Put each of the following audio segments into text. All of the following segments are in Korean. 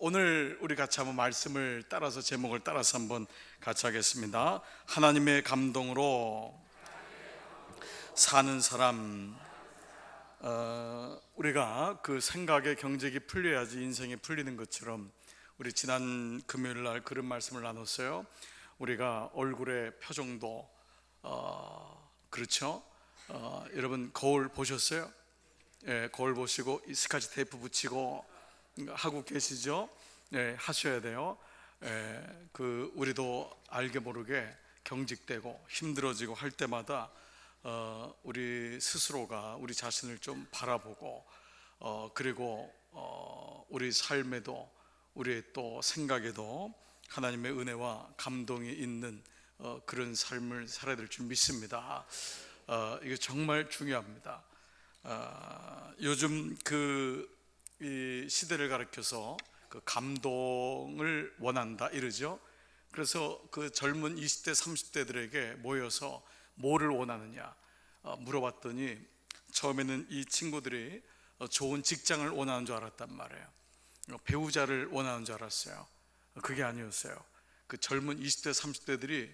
오늘 우리 같이 한번 말씀을 따라서 제목을 따라서 한번 같이 하겠습니다. 하나님의 감동으로 사는 사람. 우리가 그 생각의 경직이 풀려야지 인생이 풀리는 것처럼 우리 지난 금요일 날 그런 말씀을 나눴어요. 우리가 얼굴의 표정도 그렇죠? 여러분 거울 보셨어요? 예, 거울 보시고 이 스카치 테이프 붙이고 하고 계시죠? 네, 하셔야 돼요. 우리도 알게 모르게 경직되고 힘들어지고 할 때마다 우리 스스로가 우리 자신을 좀 바라보고 그리고 우리 삶에도 우리의 또 생각에도 하나님의 은혜와 감동이 있는 그런 삶을 살아야 될 줄 믿습니다. 이게 정말 중요합니다. 요즘 이 시대를 가리켜서 그 감동을 원한다 이러죠. 그래서 그 젊은 20대 30대들에게 모여서 뭐를 원하느냐 물어봤더니 처음에는 이 친구들이 좋은 직장을 원하는 줄 알았단 말이에요. 배우자를 원하는 줄 알았어요. 그게 아니었어요. 그 젊은 20대 30대들이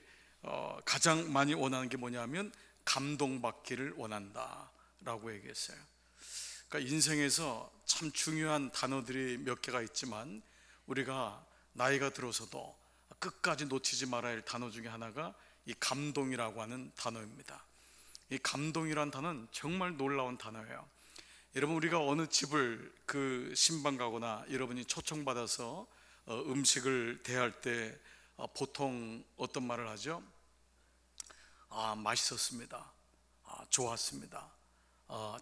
가장 많이 원하는 게 뭐냐면 감동받기를 원한다 라고 얘기했어요. 그러니까 인생에서 참 중요한 단어들이 몇 개가 있지만 우리가 나이가 들어서도 끝까지 놓치지 말아야 할 단어 중에 하나가 이 감동이라고 하는 단어입니다. 이 감동이란 단어는 정말 놀라운 단어예요. 여러분, 우리가 어느 집을 신방 가거나 여러분이 초청받아서 음식을 대할 때 보통 어떤 말을 하죠? 맛있었습니다. 좋았습니다.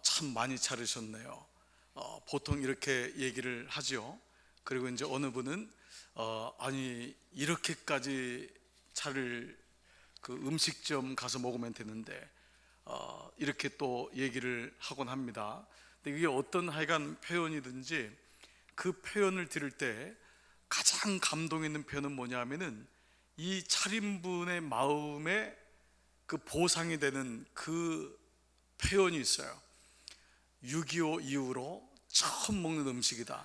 참 많이 차리셨네요. 보통 이렇게 얘기를 하죠. 그리고 이제 어느 분은 아니 이렇게까지 차릴 그 음식점 가서 먹으면 되는데 이렇게 또 얘기를 하곤 합니다. 근데 이게 어떤 하여간 표현이든지 그 표현을 들을 때 가장 감동 있는 표현은 뭐냐면은 이 차림분의 마음에 그 보상이 되는 그 표현이 있어요. 6.25 이후로 처음 먹는 음식이다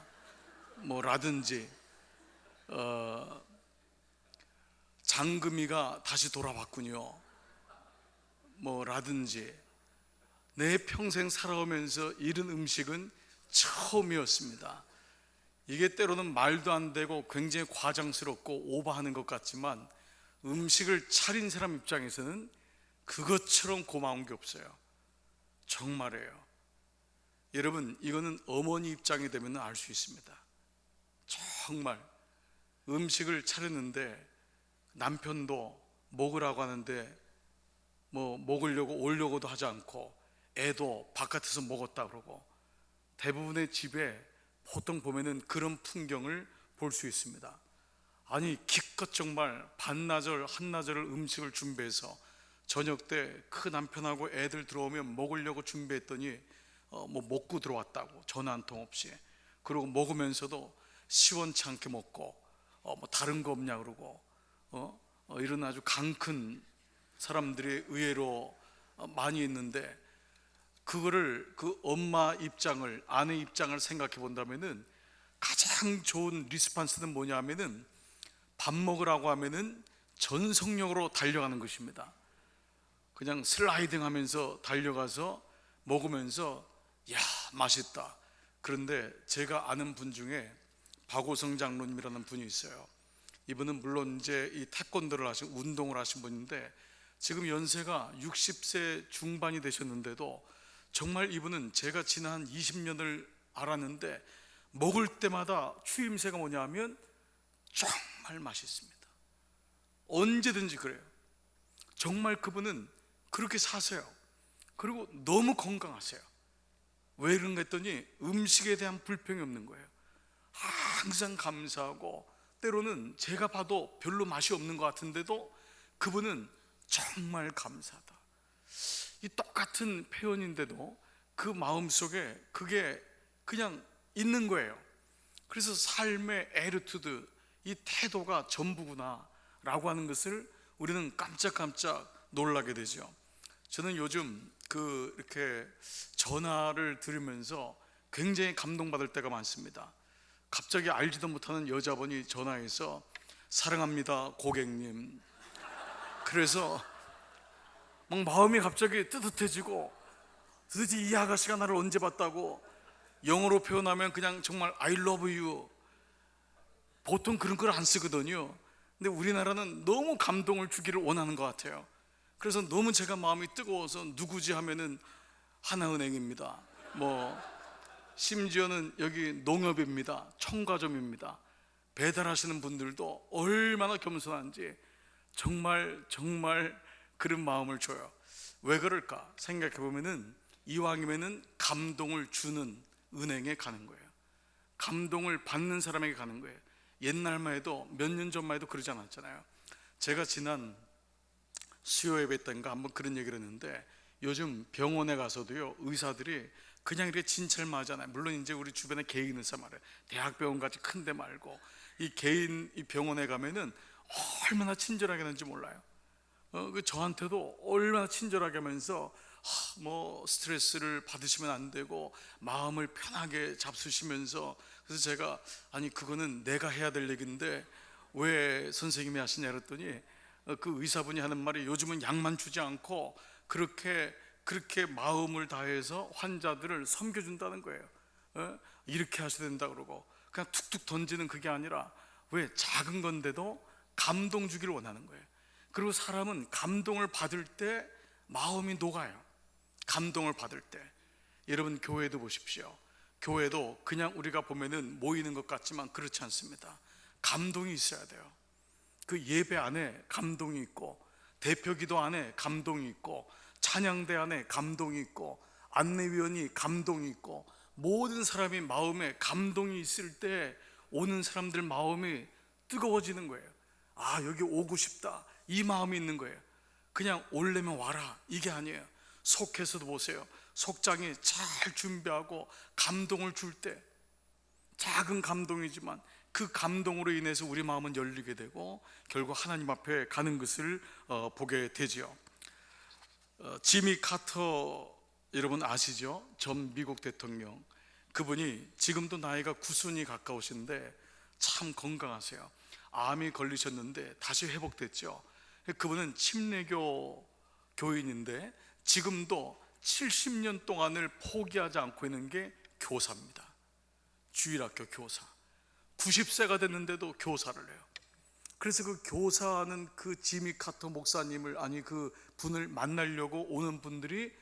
라든지 장금이가 다시 돌아왔군요 라든지 내 평생 살아오면서 이런 음식은 처음이었습니다. 이게 때로는 말도 안 되고 굉장히 과장스럽고 오버하는 것 같지만 음식을 차린 사람 입장에서는 그것처럼 고마운 게 없어요. 정말이에요. 여러분, 이거는 어머니 입장이 되면 알 수 있습니다. 정말 음식을 차렸는데 남편도 먹으라고 하는데 먹으려고 오려고도 하지 않고 애도 바깥에서 먹었다 그러고 대부분의 집에 보통 보면은 그런 풍경을 볼 수 있습니다. 아니 기껏 정말 반나절 한나절을 음식을 준비해서 저녁 때 그 남편하고 애들 들어오면 먹으려고 준비했더니 먹고 들어왔다고 전화 한 통 없이. 그리고 먹으면서도 시원치 않게 먹고 다른 거 없냐 그러고 이런 아주 강큰 사람들이 의외로 많이 있는데 그거를 그 엄마 입장을 아내 입장을 생각해 본다면은 가장 좋은 리스판스는 뭐냐면은 밥 먹으라고 하면은 전속력으로 달려가는 것입니다. 그냥 슬라이딩 하면서 달려가서 먹으면서 야 맛있다. 그런데 제가 아는 분 중에 박오성 장로님이라는 분이 있어요. 이분은 물론 이제 이 태권도를 하신 운동을 하신 분인데 지금 연세가 60세 중반이 되셨는데도 정말 이분은 제가 지난 20년을 알았는데 먹을 때마다 추임새가 뭐냐면 정말 맛있습니다. 언제든지 그래요. 정말 그분은 그렇게 사세요. 그리고 너무 건강하세요. 왜 그런가 했더니 음식에 대한 불평이 없는 거예요. 항상 감사하고 때로는 제가 봐도 별로 맛이 없는 것 같은데도 그분은 정말 감사하다. 이 똑같은 표현인데도 그 마음속에 그게 그냥 있는 거예요. 그래서 삶의 애티튜드, 이 태도가 전부구나 라고 하는 것을 우리는 깜짝깜짝 놀라게 되죠. 저는 요즘 이렇게 전화를 들으면서 굉장히 감동받을 때가 많습니다. 갑자기 알지도 못하는 여자분이 전화해서 사랑합니다 고객님. 그래서 막 마음이 갑자기 뜨뜻해지고, 도대체 이 아가씨가 나를 언제 봤다고. 영어로 표현하면 그냥 정말 I love you, 보통 그런 걸 안 쓰거든요. 근데 우리나라는 너무 감동을 주기를 원하는 것 같아요. 그래서 너무 제가 마음이 뜨거워서 누구지 하면은 하나은행입니다, 뭐 심지어는 여기 농협입니다, 청가점입니다. 배달하시는 분들도 얼마나 겸손한지 정말 정말 그런 마음을 줘요. 왜 그럴까 생각해 보면은 이왕이면은 감동을 주는 은행에 가는 거예요. 감동을 받는 사람에게 가는 거예요. 옛날만 해도, 몇 년 전만 해도 그러지 않았잖아요. 제가 지난 수요 예배 때인가 한번 그런 얘기를 했는데, 요즘 병원에 가서도요, 의사들이 그냥 이렇게 진찰만 하잖아요. 물론 이제 우리 주변에 개인 의사 말이에요. 대학병원 같이 큰 데 말고 이 개인 이 병원에 가면은 얼마나 친절하게 하는지 몰라요. 저한테도 얼마나 친절하게 하면서 뭐 스트레스를 받으시면 안 되고 마음을 편하게 잡수시면서, 그래서 제가 아니 그거는 내가 해야 될 얘기인데 왜 선생님이 하시냐 그랬더니 그 의사분이 하는 말이 요즘은 약만 주지 않고 그렇게 마음을 다해서 환자들을 섬겨준다는 거예요. 이렇게 하셔야 된다 그러고, 그냥 툭툭 던지는 그게 아니라 왜 작은 건데도 감동 주기를 원하는 거예요. 그리고 사람은 감동을 받을 때 마음이 녹아요. 감동을 받을 때. 여러분 교회도 보십시오. 교회도 그냥 우리가 보면은 모이는 것 같지만 그렇지 않습니다. 감동이 있어야 돼요. 그 예배 안에 감동이 있고, 대표기도 안에 감동이 있고, 찬양대 안에 감동이 있고, 안내위원이 감동이 있고, 모든 사람이 마음에 감동이 있을 때 오는 사람들 마음이 뜨거워지는 거예요. 아, 여기 오고 싶다, 이 마음이 있는 거예요. 그냥 올려면 와라, 이게 아니에요. 속에서도 보세요. 속장이 잘 준비하고 감동을 줄 때, 작은 감동이지만 그 감동으로 인해서 우리 마음은 열리게 되고 결국 하나님 앞에 가는 것을 보게 되죠. 지미 카터 여러분 아시죠? 전 미국 대통령. 그분이 지금도 나이가 90이 가까우신데 참 건강하세요. 암이 걸리셨는데 다시 회복됐죠. 그분은 침례교 교인인데 지금도 70년 동안을 포기하지 않고 있는 게 교사입니다. 주일학교 교사. 90세가 됐는데도 교사를 해요. 그래서 그 교사하는 그 지미 카터 목사님을, 아니 그 분을 만나려고 오는 분들이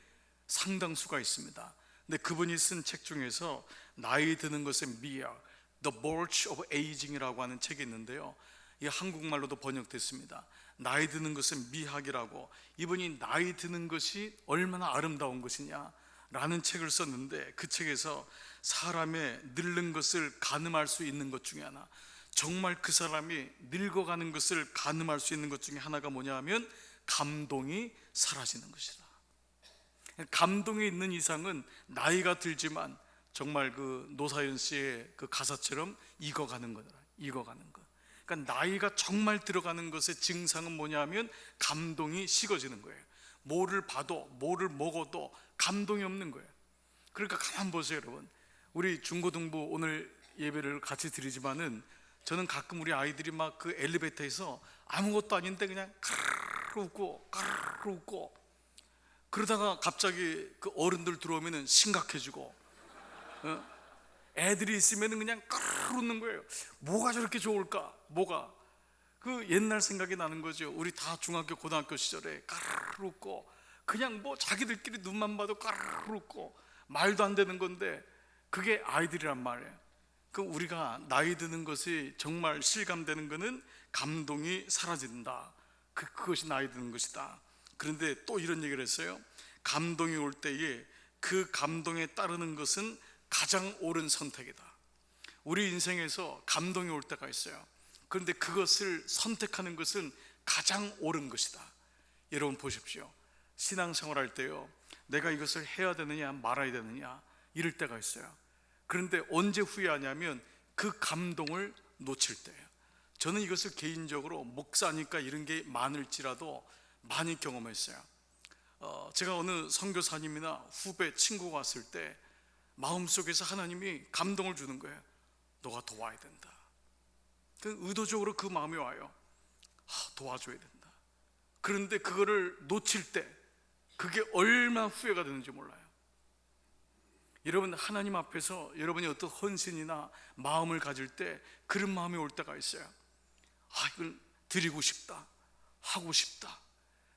상당수가 있습니다. 근데 그분이 쓴 책 중에서 나이 드는 것의 미학, The Birth of Aging이라고 하는 책이 있는데요, 이 한국말로도 번역됐습니다. 나이 드는 것은 미학이라고. 이분이 나이 드는 것이 얼마나 아름다운 것이냐 라는 책을 썼는데, 그 책에서 사람의 늙는 것을 가늠할 수 있는 것 중에 하나, 정말 그 사람이 늙어가는 것을 가늠할 수 있는 것 중에 하나가 뭐냐 하면 감동이 사라지는 것이다. 감동이 있는 이상은 나이가 들지만 정말 그 노사연 씨의 그 가사처럼 익어가는 거다. 익어가는 것. 그러니까 나이가 정말 들어가는 것의 증상은 뭐냐 하면 감동이 식어지는 거예요. 뭐를 봐도 뭐를 먹어도 감동이 없는 거예요. 그러니까 가만 보세요 여러분. 우리 중고등부 오늘 예배를 같이 드리지만은 저는 가끔 우리 아이들이 막 그 엘리베이터에서 아무것도 아닌데 그냥 까르르 웃고 까르르 웃고, 그러다가 갑자기 그 어른들 들어오면은 심각해지고, 애들이 있으면은 그냥 까르르 웃는 거예요. 뭐가 저렇게 좋을까? 뭐가? 그 옛날 생각이 나는 거죠. 우리 다 중학교 고등학교 시절에 까르르 웃고, 그냥 뭐 자기들끼리 눈만 봐도 까르르 웃고, 말도 안 되는 건데 그게 아이들이란 말이에요. 그 우리가 나이 드는 것이 정말 실감되는 것은 감동이 사라진다. 그것이 나이 드는 것이다. 그런데 또 이런 얘기를 했어요. 감동이 올 때에 그 감동에 따르는 것은 가장 옳은 선택이다. 우리 인생에서 감동이 올 때가 있어요. 그런데 그것을 선택하는 것은 가장 옳은 것이다. 여러분 보십시오. 신앙생활 할 때요, 내가 이것을 해야 되느냐 말아야 되느냐 이럴 때가 있어요. 그런데 언제 후회하냐면 그 감동을 놓칠 때예요. 저는 이것을 개인적으로 목사니까 이런 게 많을지라도 많이 경험했어요. 제가 어느 선교사님이나 후배 친구가 왔을 때 마음속에서 하나님이 감동을 주는 거예요. 너가 도와야 된다. 의도적으로 그 마음이 와요. 도와줘야 된다. 그런데 그거를 놓칠 때 그게 얼마나 후회가 되는지 몰라요. 여러분, 하나님 앞에서 여러분이 어떤 헌신이나 마음을 가질 때 그런 마음이 올 때가 있어요. 이걸 드리고 싶다, 하고 싶다,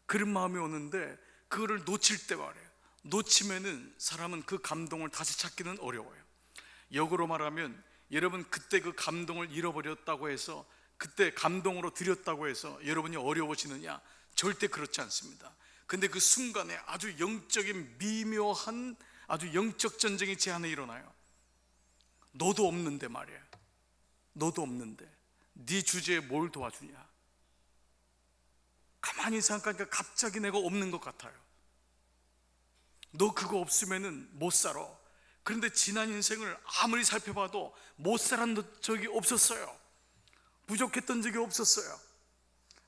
그런 마음이 오는데 그거를 놓칠 때 말이에요. 놓치면은 사람은 그 감동을 다시 찾기는 어려워요. 역으로 말하면 여러분, 그때 그 감동을 잃어버렸다고 해서, 그때 감동으로 드렸다고 해서 여러분이 어려워지느냐? 절대 그렇지 않습니다. 근데 그 순간에 아주 영적인 미묘한 아주 영적 전쟁이 제 안에 일어나요. 너도 없는데 말이에요. 너도 없는데 네 주제에 뭘 도와주냐? 가만히 생각하니까 갑자기 내가 없는 것 같아요. 너 그거 없으면은 못 살아. 그런데 지난 인생을 아무리 살펴봐도 못 살았던 적이 없었어요. 부족했던 적이 없었어요.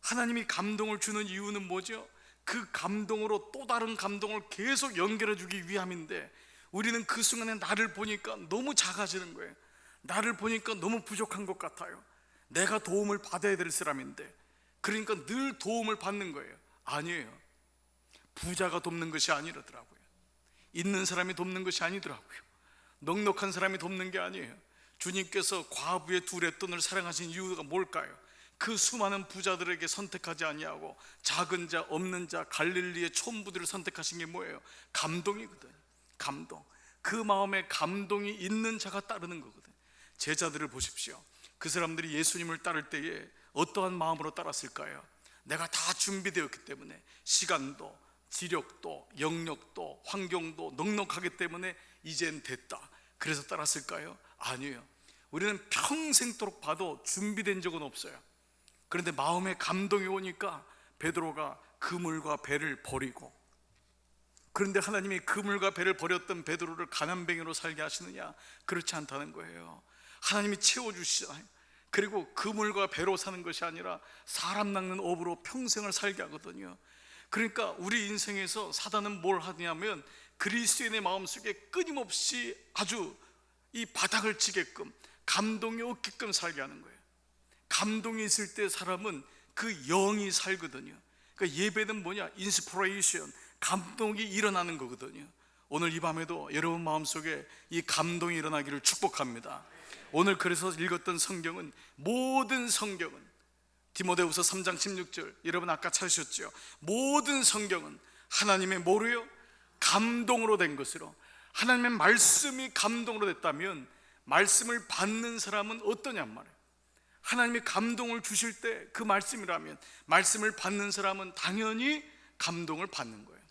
하나님이 감동을 주는 이유는 뭐죠? 그 감동으로 또 다른 감동을 계속 연결해 주기 위함인데, 우리는 그 순간에 나를 보니까 너무 작아지는 거예요. 나를 보니까 너무 부족한 것 같아요. 내가 도움을 받아야 될 사람인데, 그러니까 늘 도움을 받는 거예요. 아니에요. 부자가 돕는 것이 아니더라고요. 있는 사람이 돕는 것이 아니더라고요. 넉넉한 사람이 돕는 게 아니에요. 주님께서 과부의 두 렛돈을 사랑하신 이유가 뭘까요? 그 수많은 부자들에게 선택하지 아니하고 작은 자, 없는 자, 갈릴리의 촌부들을 선택하신 게 뭐예요? 감동이거든요. 감동. 그 마음에 감동이 있는 자가 따르는 거거든요. 제자들을 보십시오. 그 사람들이 예수님을 따를 때에 어떠한 마음으로 따랐을까요? 내가 다 준비되었기 때문에, 시간도, 지력도, 영역도, 환경도 넉넉하기 때문에 이젠 됐다, 그래서 따랐을까요? 아니에요. 우리는 평생도록 봐도 준비된 적은 없어요. 그런데 마음에 감동이 오니까 베드로가 그물과 배를 버리고, 그런데 하나님이 그물과 배를 버렸던 베드로를 가난뱅이로 살게 하시느냐? 그렇지 않다는 거예요. 하나님이 채워주시잖아요. 그리고 그물과 배로 사는 것이 아니라 사람 낚는 업으로 평생을 살게 하거든요. 그러니까 우리 인생에서 사단은 뭘 하냐면 그리스도인의 마음속에 끊임없이 아주 이 바닥을 치게끔, 감동이 없게끔 살게 하는 거예요. 감동이 있을 때 사람은 그 영이 살거든요. 그러니까 예배는 뭐냐? 인스피레이션, 감동이 일어나는 거거든요. 오늘 이 밤에도 여러분 마음속에 이 감동이 일어나기를 축복합니다. 오늘 그래서 읽었던 성경은, 모든 성경은, 디모데후서 3장 16절 여러분 아까 찾으셨죠? 모든 성경은 하나님의 뭐로요? 감동으로 된 것으로. 하나님의 말씀이 감동으로 됐다면 말씀을 받는 사람은 어떠냔 말이에요. 하나님이 감동을 주실 때 그 말씀이라면 말씀을 받는 사람은 당연히 감동을 받는 거예요.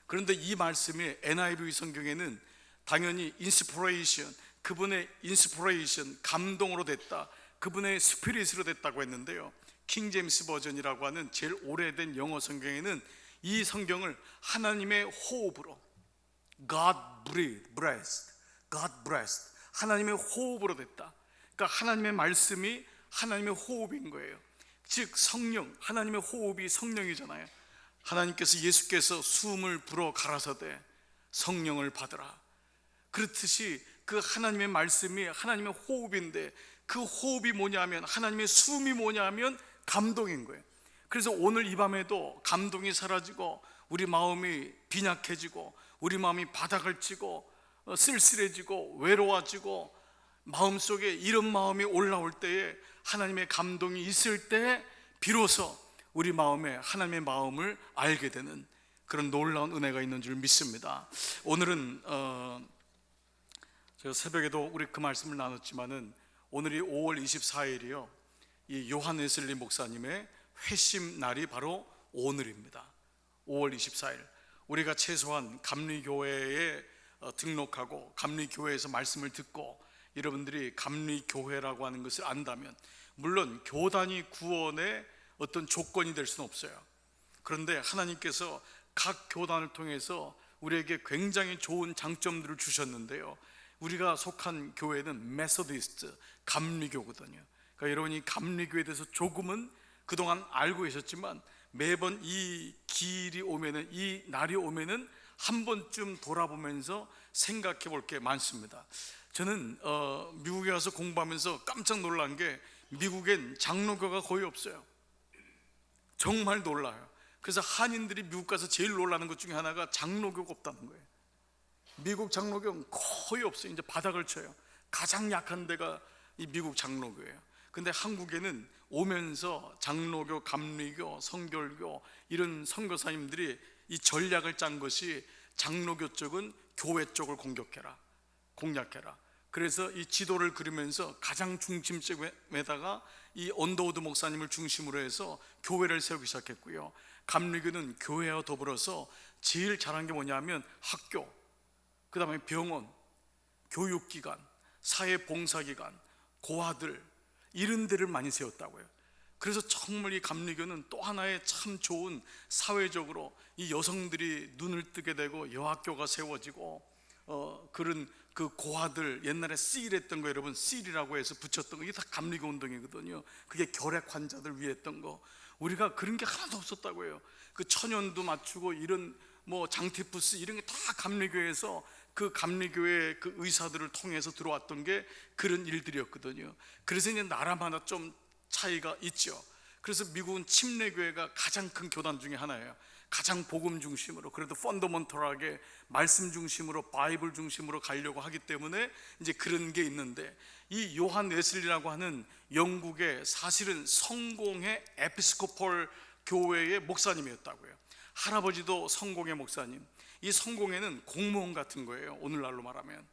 그런데 이 말씀이 NIV 성경에는 당연히 인스피레이션, 그분의 인스피레이션, 감동으로 됐다, 그분의 스피릿으로 됐다고 했는데요, 킹 제임스 버전이라고 하는 제일 오래된 영어 성경에는 이 성경을 하나님의 호흡으로, God breathed, God breathed, 하나님의 호흡으로 됐다. 그러니까 하나님의 말씀이 하나님의 호흡인 거예요. 즉 성령, 하나님의 호흡이 성령이잖아요. 하나님께서, 예수께서 숨을 불어 가라사대 성령을 받으라, 그렇듯이 그 하나님의 말씀이 하나님의 호흡인데, 그 호흡이 뭐냐면, 하나님의 숨이 뭐냐면 감동인 거예요. 그래서 오늘 이 밤에도 감동이 사라지고 우리 마음이 빈약해지고 우리 마음이 바닥을 치고 쓸쓸해지고 외로워지고 마음속에 이런 마음이 올라올 때에, 하나님의 감동이 있을 때 비로소 우리 마음에 하나님의 마음을 알게 되는 그런 놀라운 은혜가 있는 줄 믿습니다. 오늘은 제가 새벽에도 우리 그 말씀을 나눴지만은, 오늘이 5월 24일이요 이 요한 웨슬리 목사님의 회심 날이 바로 오늘입니다. 5월 24일 우리가 최소한 감리교회에 등록하고 감리교회에서 말씀을 듣고 여러분들이 감리교회라고 하는 것을 안다면, 물론 교단이 구원의 어떤 조건이 될 수는 없어요. 그런데 하나님께서 각 교단을 통해서 우리에게 굉장히 좋은 장점들을 주셨는데요, 우리가 속한 교회는 메소디스트, 감리교거든요. 그러니까 여러분이 감리교에 대해서 조금은 그동안 알고 계셨지만, 매번 이 길이 오면은, 이 날이 오면은 한 번쯤 돌아보면서 생각해 볼 게 많습니다. 저는 미국에 와서 공부하면서 깜짝 놀란 게 미국엔 장로교가 거의 없어요. 정말 놀라요. 그래서 한인들이 미국 가서 제일 놀라는 것 중에 하나가 장로교가 없다는 거예요. 미국 장로교는 거의 없어요. 이제 바닥을 쳐요. 가장 약한 데가 이 미국 장로교예요. 근데 한국에는 오면서 장로교, 감리교, 성결교 이런 선교사님들이 이 전략을 짠 것이 장로교 쪽은 교회 쪽을 공략해라. 그래서 이 지도를 그리면서 가장 중심점에다가 이 언더우드 목사님을 중심으로 해서 교회를 세우기 시작했고요. 감리교는 교회와 더불어서 제일 잘한 게 뭐냐면 학교, 그 다음에 병원, 교육기관, 사회봉사기관, 고아들 이런 데를 많이 세웠다고요. 그래서 정말 이 감리교는 또 하나의 참 좋은 사회적으로 이 여성들이 눈을 뜨게 되고 여학교가 세워지고 그런 그 고아들 옛날에 씰했던 거 여러분 씰이라고 해서 붙였던 거 이게 다 감리교 운동이거든요. 그게 결핵 환자들 위해 했던 거 우리가 그런 게 하나도 없었다고 해요. 그 천연두 맞추고 이런 뭐 장티푸스 이런 게 다 감리교에서 그 감리교의 그 의사들을 통해서 들어왔던 게 그런 일들이었거든요. 그래서 이제 나라마다 좀 차이가 있죠. 그래서 미국은 침례교회가 가장 큰 교단 중에 하나예요. 가장 복음 중심으로 그래도 펀더먼털하게 말씀 중심으로 바이블 중심으로 가려고 하기 때문에 이제 그런 게 있는데 이 요한 웨슬리라고 하는 영국의 사실은 성공의 에피스코폴 교회의 목사님이었다고요. 할아버지도 성공의 목사님. 이 성공회는 공무원 같은 거예요. 오늘날로 말하면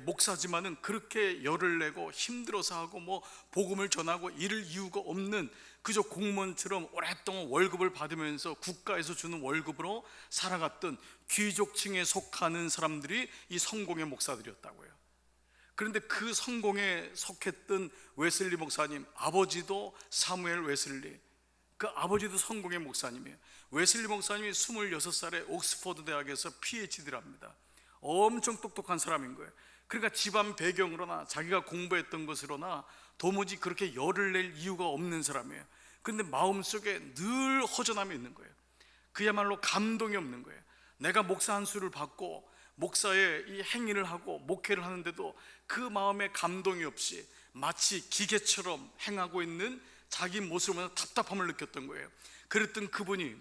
목사지만은 그렇게 열을 내고 힘들어서 하고 뭐 복음을 전하고 이럴 이유가 없는 그저 공무원처럼 오랫동안 월급을 받으면서 국가에서 주는 월급으로 살아갔던 귀족층에 속하는 사람들이 이 성공의 목사들이었다고요. 그런데 그 성공에 속했던 웨슬리 목사님 아버지도 사무엘 웨슬리, 그 아버지도 성공의 목사님이에요. 웨슬리 목사님이 26살에 옥스퍼드 대학에서 PhD를 합니다. 엄청 똑똑한 사람인 거예요. 그러니까 집안 배경으로나 자기가 공부했던 것으로나 도무지 그렇게 열을 낼 이유가 없는 사람이에요. 그런데 마음속에 늘 허전함이 있는 거예요. 그야말로 감동이 없는 거예요. 내가 목사 한 수를 받고 목사의 이 행위를 하고 목회를 하는데도 그 마음에 감동이 없이 마치 기계처럼 행하고 있는 자기 모습을 보면서 답답함을 느꼈던 거예요. 그랬던 그분이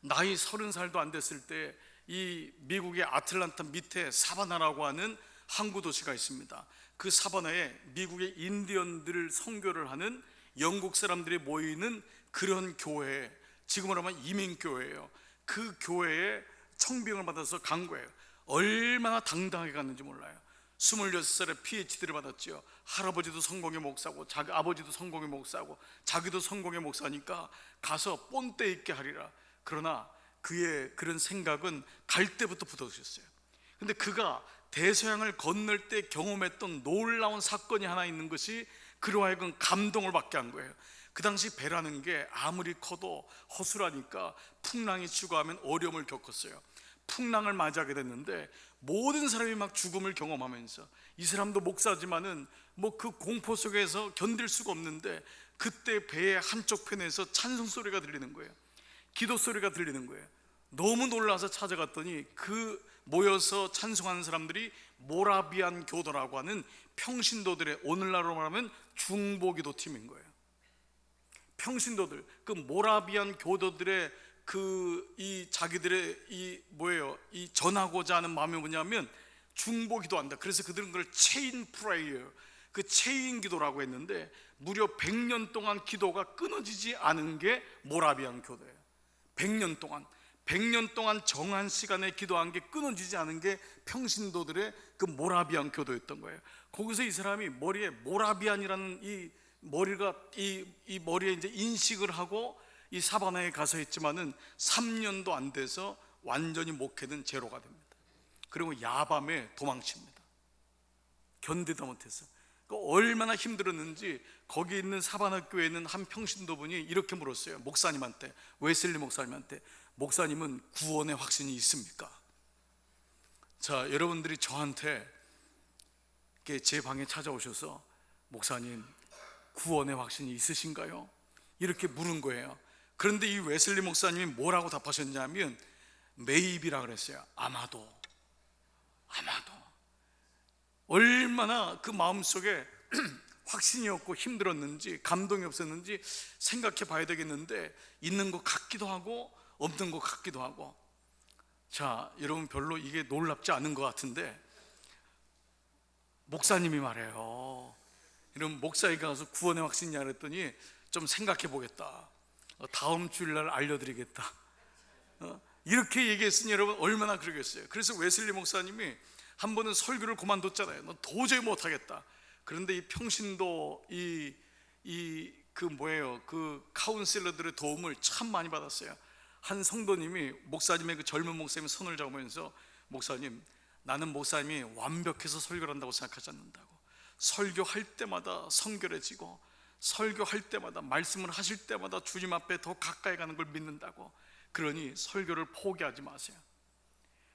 나이 30살도 안 됐을 때 이 미국의 아틀란타 밑에 사바나라고 하는 항구 도시가 있습니다. 그 사바나에 미국의 인디언들을 선교를 하는 영국 사람들이 모이는 그런 교회, 지금으로 하면 이민교회예요. 그 교회에 청빙을 받아서 간 거예요. 얼마나 당당하게 갔는지 몰라요. 26살에 PhD를 받았죠. 할아버지도 성공의 목사고 자기 아버지도 성공의 목사고 자기도 성공의 목사니까 가서 본때 있게 하리라. 그러나 그의 그런 생각은 갈 때부터 붙어졌어요. 근데 그가 대서양을 건널 때 경험했던 놀라운 사건이 하나 있는 것이 그로 하여금 감동을 받게 한 거예요. 그 당시 배라는 게 아무리 커도 허술하니까 풍랑이 치고 하면 어려움을 겪었어요. 풍랑을 맞이하게 됐는데 모든 사람이 막 죽음을 경험하면서 이 사람도 목사지만은 뭐 그 공포 속에서 견딜 수가 없는데 그때 배의 한쪽 편에서 찬송 소리가 들리는 거예요. 기도 소리가 들리는 거예요. 너무 놀라서 찾아갔더니 그 모여서 찬송하는 사람들이 모라비안 교도라고 하는 평신도들의 오늘날로 말하면 중보기도 팀인 거예요. 평신도들, 그 모라비안 교도들의 이 자기들의 이 전하고자 하는 마음이 뭐냐면 중보기도 한다. 그래서 그들은 그걸 체인 프레이어, 그 체인 기도라고 했는데 무려 100년 동안 기도가 끊어지지 않은 게 모라비안 교도예요. 100년 동안 정한 시간에 기도한 게 끊어지지 않은 게 평신도들의 그 모라비안 교도였던 거예요. 거기서 이 사람이 머리에 모라비안이라는 이 머리가 이 머리에 이제 인식을 하고 이 사바나에 가서 했지만은 3년도 안 돼서 완전히 목회는 제로가 됩니다. 그리고 야밤에 도망칩니다. 견디다 못해서. 얼마나 힘들었는지 거기 있는 사바나 교회에 있는 한 평신도분이 이렇게 물었어요. 목사님한테, 웨슬리 목사님한테, 목사님은 구원의 확신이 있습니까? 자, 여러분들이 저한테 제 방에 찾아오셔서 목사님 구원의 확신이 있으신가요? 이렇게 물은 거예요. 그런데 이 웨슬리 목사님이 뭐라고 답하셨냐면 메이비라 그랬어요. 아마도. 얼마나 그 마음속에 확신이 없고 힘들었는지, 감동이 없었는지 생각해 봐야 되겠는데, 있는 것 같기도 하고 없는 것 같기도 하고. 자, 여러분, 별로 이게 놀랍지 않은 것 같은데 목사님이 말해요. 이런 목사에게 가서 구원의 확신이냐 그랬더니 좀 생각해 보겠다, 다음 주일날 알려드리겠다, 이렇게 얘기했으니 여러분 얼마나 그러겠어요. 그래서 웨슬리 목사님이 한 번은 설교를 그만뒀잖아요. 너 도저히 못하겠다. 그런데 이 평신도 그 카운셀러들의 도움을 참 많이 받았어요. 한 성도님이 목사님의 그 젊은 목사님의 손을 잡으면서, 목사님, 나는 목사님이 완벽해서 설교를 한다고 생각하지 않는다고. 설교할 때마다 성결해지고, 설교할 때마다 말씀을 하실 때마다 주님 앞에 더 가까이 가는 걸 믿는다고. 그러니 설교를 포기하지 마세요.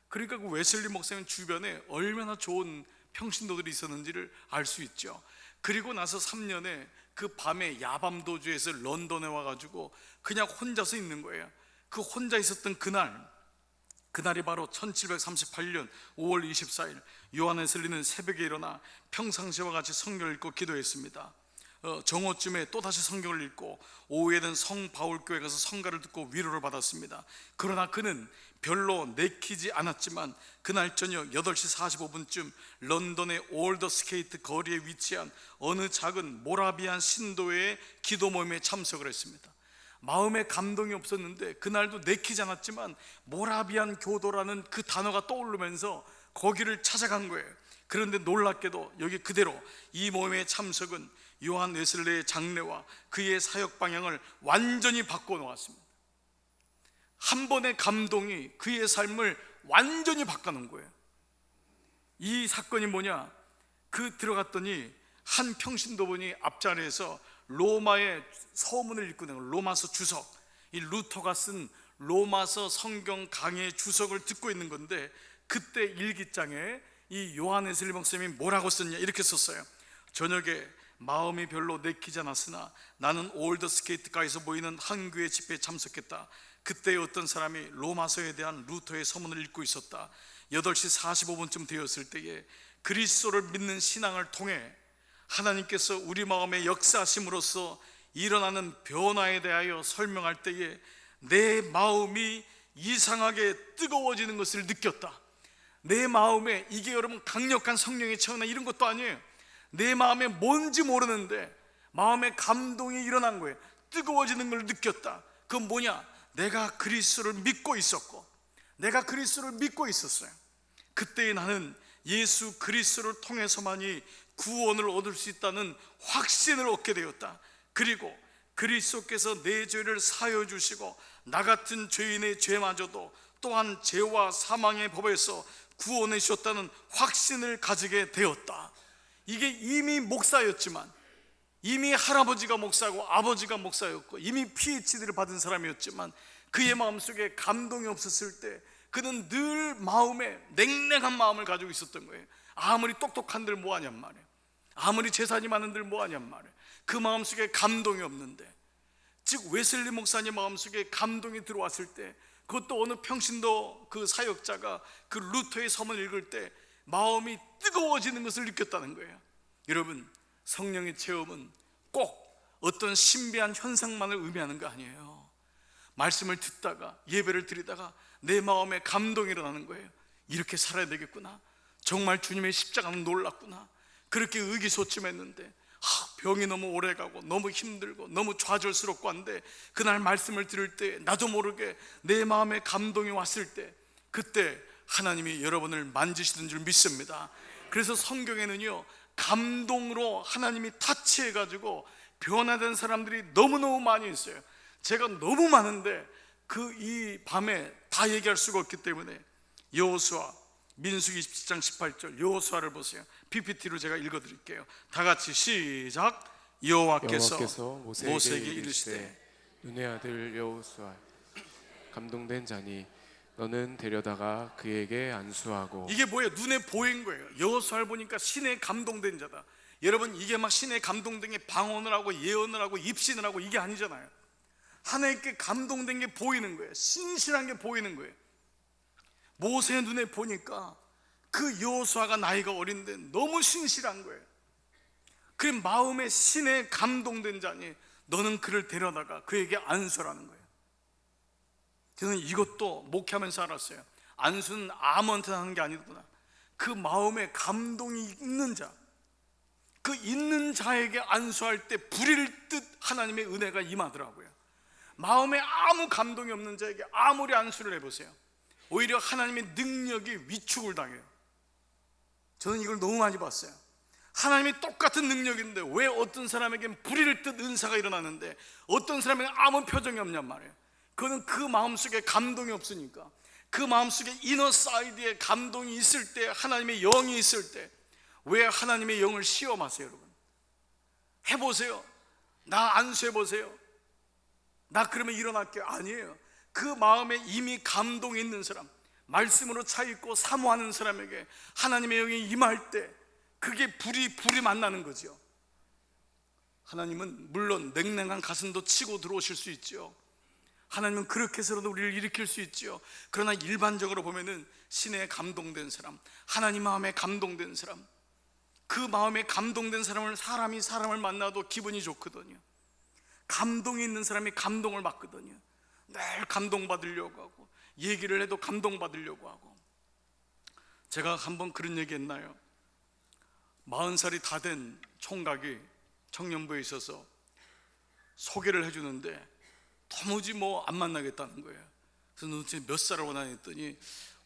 그러니까 그 웨슬리 목사님 주변에 얼마나 좋은 평신도들이 있었는지를 알 수 있죠. 그리고 나서 3년에 그 밤에 야밤 도주에서 런던에 와가지고 그냥 혼자서 있는 거예요. 그 혼자 있었던 그날이 바로 1738년 5월 24일 요한 웨슬리는 새벽에 일어나 평상시와 같이 성경을 읽고 기도했습니다. 정오쯤에 또다시 성경을 읽고 오후에는 성 바울교회 가서 성가를 듣고 위로를 받았습니다. 그러나 그는 별로 내키지 않았지만 그날 저녁 8시 45분쯤 런던의 올더스케이트 거리에 위치한 어느 작은 모라비안 신도의 기도 모임에 참석을 했습니다. 마음에 감동이 없었는데 그날도 내키지 않았지만 모라비안 교도라는 그 단어가 떠오르면서 거기를 찾아간 거예요. 그런데 놀랍게도 여기 그대로 이 모임의 참석은 요한 웨슬리의 장래와 그의 사역 방향을 완전히 바꿔놓았습니다. 한 번의 감동이 그의 삶을 완전히 바꿔놓은 거예요. 이 사건이 뭐냐, 들어갔더니 한 평신도분이 앞자리에서 로마의 서문을 읽고 있는 로마서 주석, 이 루터가 쓴 로마서 성경 강의 주석을 듣고 있는 건데, 그때 일기장에 이 요한 웨슬리 목사님이 뭐라고 썼냐, 이렇게 썼어요. 저녁에 마음이 별로 내키지 않았으나 나는 올더스케이트가에서 모이는 한 교회 집회에 참석했다. 그때 어떤 사람이 로마서에 대한 루터의 서문을 읽고 있었다. 8시 45분쯤 되었을 때에 그리스도를 믿는 신앙을 통해 하나님께서 우리 마음에 역사하심으로써 일어나는 변화에 대하여 설명할 때에 내 마음이 이상하게 뜨거워지는 것을 느꼈다. 내 마음에, 이게 여러분 강력한 성령의 체험이나 이런 것도 아니에요. 내 마음에 뭔지 모르는데 마음에 감동이 일어난 거예요. 뜨거워지는 걸 느꼈다. 그건 뭐냐, 내가 그리스도를 믿고 있었고, 내가 그리스도를 믿고 있었어요. 그때 나는 예수 그리스도를 통해서만이 구원을 얻을 수 있다는 확신을 얻게 되었다. 그리고 그리스도께서 내 죄를 사하여 주시고 나 같은 죄인의 죄마저도 또한 죄와 사망의 법에서 구원해 주셨다는 확신을 가지게 되었다. 이게 이미 목사였지만, 이미 할아버지가 목사고 아버지가 목사였고 이미 PhD를 받은 사람이었지만 그의 마음속에 감동이 없었을 때 그는 늘 마음에 냉랭한 마음을 가지고 있었던 거예요. 아무리 똑똑한들 뭐하냔 말이에요. 아무리 재산이 많은들 뭐하냔 말이에요. 그 마음속에 감동이 없는데, 즉 웨슬리 목사님 마음속에 감동이 들어왔을 때, 그것도 어느 평신도 그 사역자가 그 루터의 서문을 읽을 때 마음이 뜨거워지는 것을 느꼈다는 거예요. 여러분, 성령의 체험은 꼭 어떤 신비한 현상만을 의미하는 거 아니에요. 말씀을 듣다가 예배를 드리다가 내 마음에 감동이 일어나는 거예요. 이렇게 살아야 되겠구나, 정말 주님의 십자가는 놀랐구나, 그렇게 의기소침했는데 병이 너무 오래가고 너무 힘들고 너무 좌절스럽고 한데 그날 말씀을 들을 때 나도 모르게 내 마음에 감동이 왔을 때, 그때 하나님이 여러분을 만지시는 줄 믿습니다. 그래서 성경에는요, 감동으로 하나님이 타치해가지고 변화된 사람들이 너무너무 많이 있어요. 제가 너무 많은데 이 밤에 다 얘기할 수가 없기 때문에 여호수아, 민수기 27장 18절 여호수아를 보세요. PPT로 제가 읽어드릴게요. 다 같이 시작. 여호와께서 모세에게 이르시되 눈의 아들 여호수아, 감동된 자니 너는 데려다가 그에게 안수하고. 이게 뭐예요? 눈에 보인 거예요. 여호수아를 보니까 신에 감동된 자다. 여러분, 이게 막 신에 감동된 게 방언을 하고 예언을 하고 입신을 하고 이게 아니잖아요. 하나님께 감동된 게 보이는 거예요. 신실한 게 보이는 거예요. 모세의 눈에 보니까 그 여호수아가 나이가 어린데 너무 신실한 거예요. 그 마음에 신에 감동된 자니 너는 그를 데려다가 그에게 안수라는 거예요. 저는 이것도 목회하면서 알았어요. 안수는 아무한테나 하는 게 아니구나. 그 마음에 감동이 있는 자, 그 있는 자에게 안수할 때 불일 듯 하나님의 은혜가 임하더라고요. 마음에 아무 감동이 없는 자에게 아무리 안수를 해보세요, 오히려 하나님의 능력이 위축을 당해요. 저는 이걸 너무 많이 봤어요. 하나님이 똑같은 능력인데 왜 어떤 사람에겐 불일 듯 은사가 일어나는데 어떤 사람에겐 아무 표정이 없냔 말이에요. 그거는 그 마음속에 감동이 없으니까. 그 마음속에 이너 사이드에 감동이 있을 때, 하나님의 영이 있을 때 왜 하나님의 영을 시험하세요? 여러분 해보세요. 나 안수해보세요. 나 그러면 일어날게요. 아니에요. 그 마음에 이미 감동이 있는 사람, 말씀으로 차있고 사모하는 사람에게 하나님의 영이 임할 때 그게 불이 만나는 거죠. 하나님은 물론 냉랭한 가슴도 치고 들어오실 수 있죠. 하나님은 그렇게 해서라도 우리를 일으킬 수 있죠. 그러나 일반적으로 보면은 신에 감동된 사람, 하나님 마음에 감동된 사람, 그 마음에 감동된 사람이 사람을 만나도 기분이 좋거든요. 감동이 있는 사람이 감동을 받거든요. 늘 감동받으려고 하고, 얘기를 해도 감동받으려고 하고. 제가 한번 그런 얘기 했나요? 40살이 다 된 총각이 청년부에 있어서 소개를 해주는데 도무지 안 만나겠다는 거예요. 그래서 너 지금 몇 살을 원하냐 했더니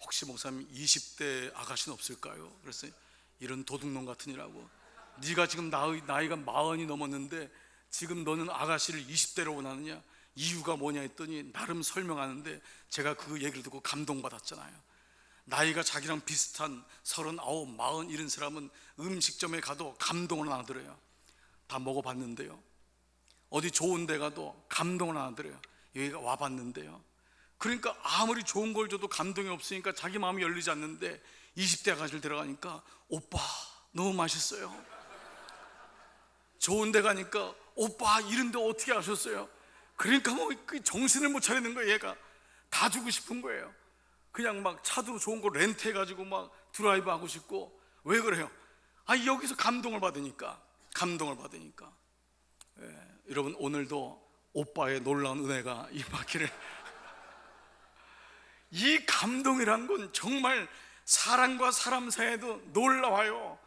혹시 목사님 20대 아가씨는 없을까요? 그래서 이런 도둑놈 같으니라고, 네가 지금 나이가 40이 넘었는데 지금 너는 아가씨를 20대로 원하느냐? 이유가 뭐냐 했더니 나름 설명하는데 제가 그 얘기를 듣고 감동받았잖아요. 나이가 자기랑 비슷한 39, 40 이런 사람은 음식점에 가도 감동을 안 하더래요. 다 먹어봤는데요. 어디 좋은 데 가도 감동을 안 하더래요. 여기가 와봤는데요. 그러니까 아무리 좋은 걸 줘도 감동이 없으니까 자기 마음이 열리지 않는데 20대 아가씨를 데려가니까 오빠 너무 맛있어요. 좋은 데 가니까 오빠 이런데 어떻게 하셨어요? 그러니까 정신을 못 차리는 거예요. 얘가 다 주고 싶은 거예요. 그냥 막 차도 좋은 거 렌트해가지고 막 드라이브 하고 싶고. 왜 그래요? 여기서 감동을 받으니까. 여러분 오늘도 오빠의 놀라운 은혜가 임하기를. 이 감동이란 건 정말 사람과 사람 사이에도 놀라워요.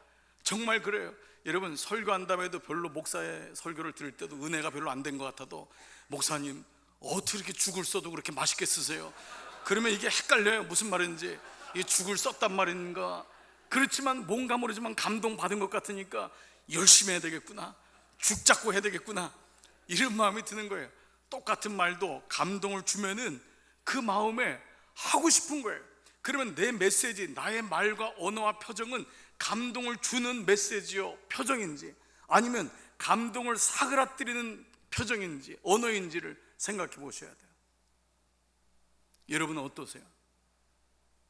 정말 그래요. 여러분 설교한다고 해도 별로 목사의 설교를 들을 때도 은혜가 별로 안 된 것 같아도 목사님 어떻게 이렇게 죽을 써도 그렇게 맛있게 쓰세요? 그러면 이게 헷갈려요. 무슨 말인지. 이게 죽을 썼단 말인가? 그렇지만 뭔가 모르지만 감동받은 것 같으니까 열심히 해야 되겠구나, 죽 잡고 해야 되겠구나, 이런 마음이 드는 거예요. 똑같은 말도 감동을 주면은 그 마음에 하고 싶은 거예요. 그러면 내 메시지, 나의 말과 언어와 표정은 감동을 주는 메시지요 표정인지 아니면 감동을 사그라뜨리는 표정인지 언어인지를 생각해 보셔야 돼요. 여러분은 어떠세요?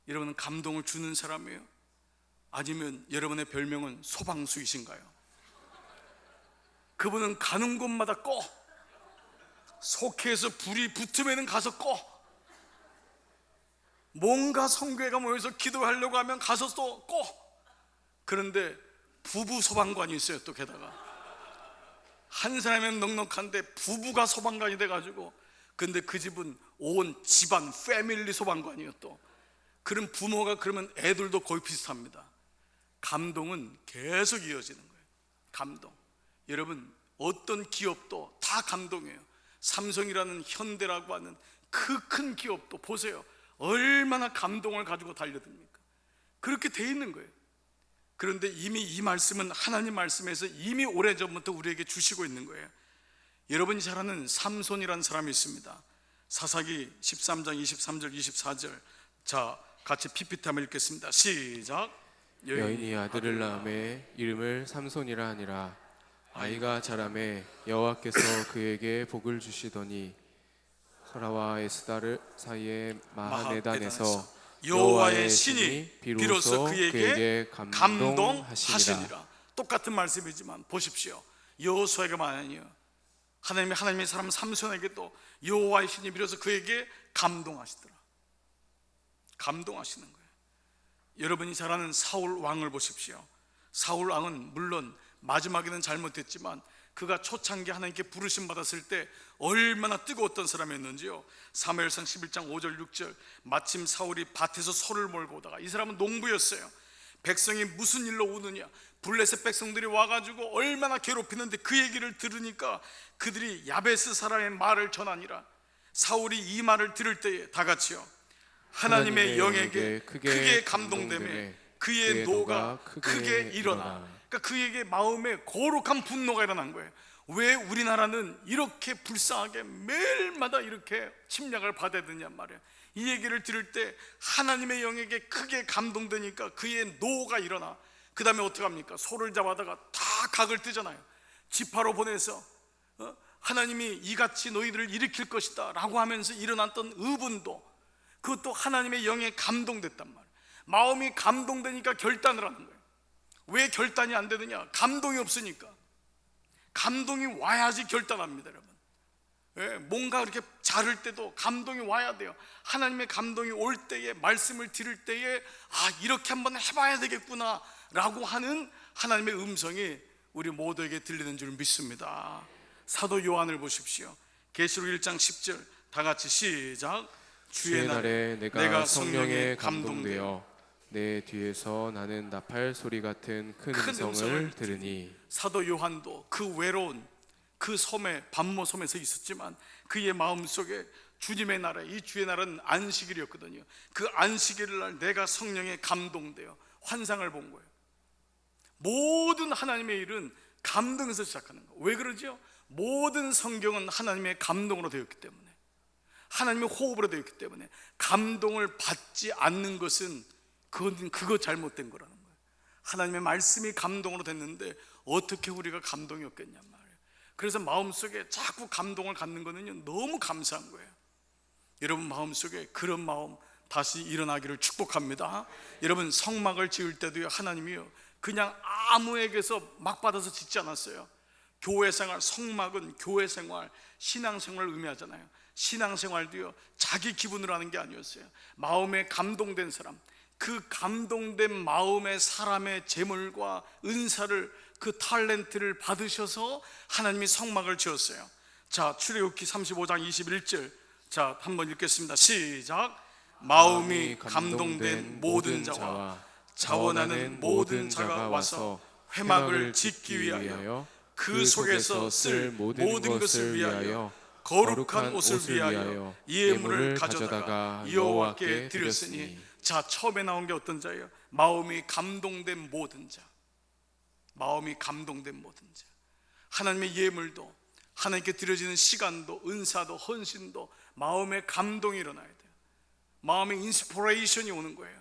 여러분은 감동을 주는 사람이에요? 아니면 여러분의 별명은 소방수이신가요? 그분은 가는 곳마다 꺼, 속해서 불이 붙으면 가서 꺼, 뭔가 성교회가 모여서 기도하려고 하면 가서 또 꺼. 그런데 부부 소방관이 있어요. 또 게다가 한 사람은 넉넉한데 부부가 소방관이 돼가지고, 근데 그 집은 온 집안 패밀리 소방관이에요. 또 그런 부모가 그러면 애들도 거의 비슷합니다. 감동은 계속 이어지는 거예요. 감동. 여러분 어떤 기업도 다 감동이에요. 삼성이라는 현대라고 하는 그 큰 기업도 보세요. 얼마나 감동을 가지고 달려듭니까? 그렇게 돼 있는 거예요. 그런데 이미 이 말씀은 하나님 말씀에서 이미 오래전부터 우리에게 주시고 있는 거예요. 여러분이 잘 아는 삼손이라는 사람이 있습니다. 사사기 13장 23절 24절. 자, 같이 PPT 한번 읽겠습니다. 시작. 여인이 아들을 낳음에 이름을 삼손이라 하니라. 아이가 자라매 여호와께서 그에게 복을 주시더니 소라와 에스다르 사이의 마하네단에서 여호와의 신이 비로소 그에게 감동하시니라. 똑같은 말씀이지만 보십시오. 여호수아에게만 아니요, 하나님의 사람 삼손에게도 여호와의 신이 비로소 그에게 감동하시더라. 감동하시는 거예요. 여러분이 잘 아는 사울 왕을 보십시오. 사울 왕은 물론 마지막에는 잘못했지만 그가 초창기 하나님께 부르심 받았을 때 얼마나 뜨거웠던 사람이었는지요. 사무엘상 11장 5절 6절, 마침 사울이 밭에서 소를 몰고 오다가, 이 사람은 농부였어요. 백성이 무슨 일로 오느냐, 블레셋 백성들이 와가지고 얼마나 괴롭히는데 그 얘기를 들으니까 그들이 야베스 사람의 말을 전하니라. 사울이 이 말을 들을 때에 다 같이요, 하나님의 영에게 크게 감동되매 그의 노가 크게 일어나. 그러니까 그에게 마음에 거룩한 분노가 일어난 거예요. 왜 우리나라는 이렇게 불쌍하게 매일마다 이렇게 침략을 받아야 되냐 말이에요. 이 얘기를 들을 때 하나님의 영에게 크게 감동되니까 그의 노가 일어나. 그 다음에 어떻게 합니까? 소를 잡아다가 다 각을 뜨잖아요. 지파로 보내서 하나님이 이같이 너희들을 일으킬 것이다 라고 하면서 일어났던 의분도, 그것도 하나님의 영에 감동됐단 말이에요. 마음이 감동되니까 결단을 하는 거예요. 왜 결단이 안 되느냐? 감동이 없으니까. 감동이 와야지 결단합니다, 여러분. 뭔가 이렇게 자를 때도 감동이 와야 돼요. 하나님의 감동이 올 때에, 말씀을 들을 때에, 아, 이렇게 한번 해봐야 되겠구나 라고 하는 하나님의 음성이 우리 모두에게 들리는 줄 믿습니다. 사도 요한을 보십시오. 계시록 1장 10절 다 같이 시작. 주의 날에 내가 성령에 감동되어 내 뒤에서 나는 나팔 소리 같은 큰 음성을 들으니. 사도 요한도 그 외로운 그 섬에, 반모 섬에서 있었지만 그의 마음속에 주님의 나라, 이 주의 나라는 안식일이었거든요. 그 안식일 날 내가 성령에 감동되어 환상을 본 거예요. 모든 하나님의 일은 감동에서 시작하는 거예요. 왜 그러죠? 모든 성경은 하나님의 감동으로 되었기 때문에, 하나님의 호흡으로 되었기 때문에 감동을 받지 않는 것은 그거 잘못된 거라는 거예요. 하나님의 말씀이 감동으로 됐는데 어떻게 우리가 감동이 없겠냔 말이에요. 그래서 마음속에 자꾸 감동을 갖는 거는요, 너무 감사한 거예요. 여러분 마음속에 그런 마음 다시 일어나기를 축복합니다. 여러분 성막을 지을 때도요, 하나님이요 그냥 아무에게서 막 받아서 짓지 않았어요. 교회생활, 성막은 교회생활, 신앙생활을 의미하잖아요. 신앙생활도요 자기 기분으로 하는 게 아니었어요. 마음에 감동된 사람, 그 감동된 마음의 사람의 재물과 은사를, 그 탤런트를 받으셔서 하나님이 성막을 지었어요. 자, 출애굽기 35장 21절, 자 한번 읽겠습니다. 시작. 마음이 감동된 모든 자와 자원하는 모든 자가 와서 회막을 짓기 위하여 그 속에서 쓸 모든 것을 위하여 거룩한 옷을 위하여 예물을 가져다가 여호와께 드렸으니. 자, 처음에 나온 게 어떤 자예요? 마음이 감동된 모든 자. 마음이 감동된 모든 자. 하나님의 예물도, 하나님께 드려지는 시간도, 은사도, 헌신도 마음의 감동이 일어나야 돼요. 마음의 인스피레이션이 오는 거예요.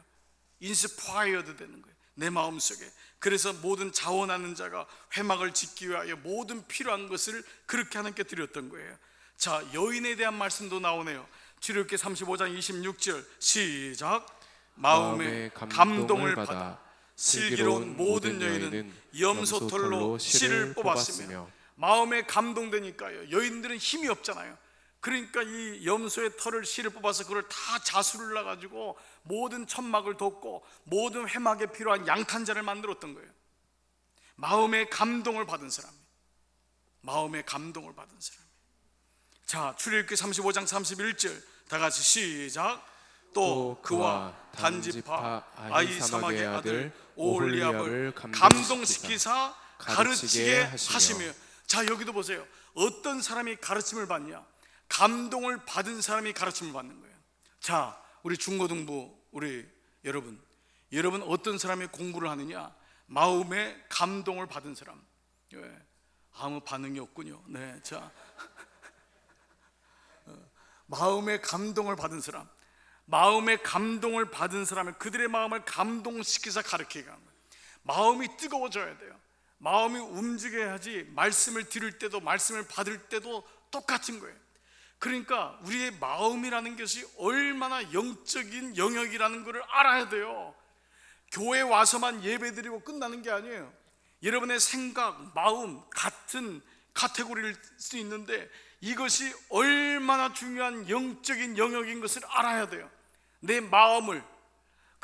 인스파이어드 되는 거예요, 내 마음속에. 그래서 모든 자원하는 자가 회막을 짓기 위하여 모든 필요한 것을 그렇게 하나님께 드렸던 거예요. 자, 여인에 대한 말씀도 나오네요. 출애굽기 35장 26절 시작. 마음에 감동을 받아 슬기로운 모든 여인은 염소털로 실을 뽑았으며. 마음에 감동되니까요, 여인들은 힘이 없잖아요. 그러니까 이 염소의 털을 실을 뽑아서 그걸 다 자수를 놔가지고 모든 천막을 덮고 모든 회막에 필요한 양탄자를 만들었던 거예요. 마음에 감동을 받은 사람, 마음에 감동을 받은 사람. 자, 출애굽기 35장 31절 다 같이 시작. 또 그와 단지파 아히사막의 아들 오홀리압을 감동시키사 가르치게 하시며. 자, 여기도 보세요. 어떤 사람이 가르침을 받냐? 감동을 받은 사람이 가르침을 받는 거예요. 자, 우리 중고등부 우리 여러분 어떤 사람이 공부를 하느냐? 마음에 감동을 받은 사람. 예, 아무 반응이 없군요. 네, 자, 마음에 감동을 받은 사람, 마음에 감동을 받은 사람은 그들의 마음을 감동시키사 가르치게 하는 거예요. 마음이 뜨거워져야 돼요. 마음이 움직여야지 말씀을 들을 때도 말씀을 받을 때도 똑같은 거예요. 그러니까 우리의 마음이라는 것이 얼마나 영적인 영역이라는 것을 알아야 돼요. 교회 와서만 예배드리고 끝나는 게 아니에요. 여러분의 생각, 마음 같은 카테고리일 수 있는데 이것이 얼마나 중요한 영적인 영역인 것을 알아야 돼요. 내 마음을,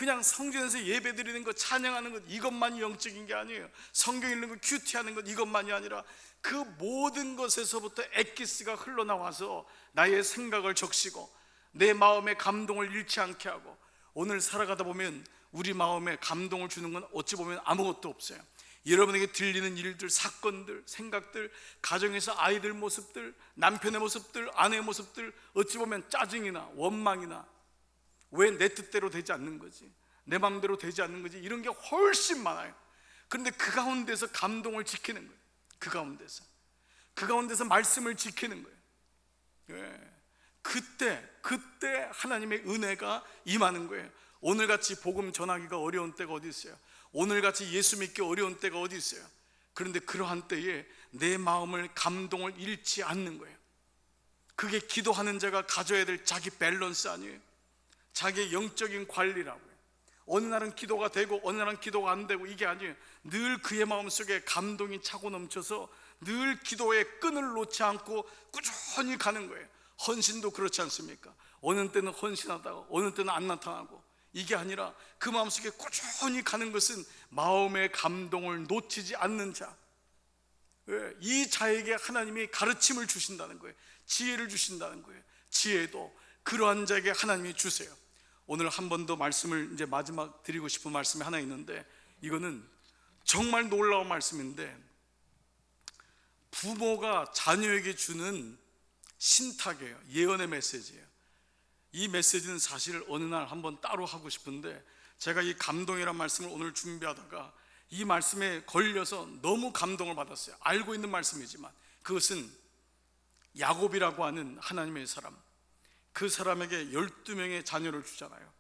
그냥 성전에서 예배 드리는 것, 찬양하는 것, 이것만이 영적인 게 아니에요. 성경 읽는 것, 큐티하는 것, 이것만이 아니라 그 모든 것에서부터 엑기스가 흘러나와서 나의 생각을 적시고 내 마음의 감동을 잃지 않게 하고, 오늘 살아가다 보면 우리 마음에 감동을 주는 건 어찌 보면 아무것도 없어요. 여러분에게 들리는 일들, 사건들, 생각들, 가정에서 아이들 모습들, 남편의 모습들, 아내의 모습들, 어찌 보면 짜증이나 원망이나 왜 내 뜻대로 되지 않는 거지, 내 마음대로 되지 않는 거지, 이런 게 훨씬 많아요. 그런데 그 가운데서 감동을 지키는 거예요. 그 가운데서 말씀을 지키는 거예요. 예. 그때 하나님의 은혜가 임하는 거예요. 오늘같이 복음 전하기가 어려운 때가 어디 있어요? 오늘같이 예수 믿기 어려운 때가 어디 있어요? 그런데 그러한 때에 내 마음을, 감동을 잃지 않는 거예요. 그게 기도하는 자가 가져야 될 자기 밸런스 아니에요? 자기의 영적인 관리라고요. 어느 날은 기도가 되고 어느 날은 기도가 안 되고, 이게 아니에요. 늘 그의 마음속에 감동이 차고 넘쳐서 늘 기도의 끈을 놓지 않고 꾸준히 가는 거예요. 헌신도 그렇지 않습니까? 어느 때는 헌신하다가 어느 때는 안 나타나고, 이게 아니라 그 마음속에 꾸준히 가는 것은 마음의 감동을 놓치지 않는 자. 이 자에게 하나님이 가르침을 주신다는 거예요. 지혜를 주신다는 거예요. 지혜도 그러한 자에게 하나님이 주세요. 오늘 한 번 더 말씀을, 이제 마지막 드리고 싶은 말씀이 하나 있는데, 이거는 정말 놀라운 말씀인데, 부모가 자녀에게 주는 신탁이에요. 예언의 메시지예요. 이 메시지는 사실 어느 날 한번 따로 하고 싶은데, 제가 이 감동이란 말씀을 오늘 준비하다가 이 말씀에 걸려서 너무 감동을 받았어요. 알고 있는 말씀이지만, 그것은 야곱이라고 하는 하나님의 사람, 그 사람에게 12명의 자녀를 주잖아요.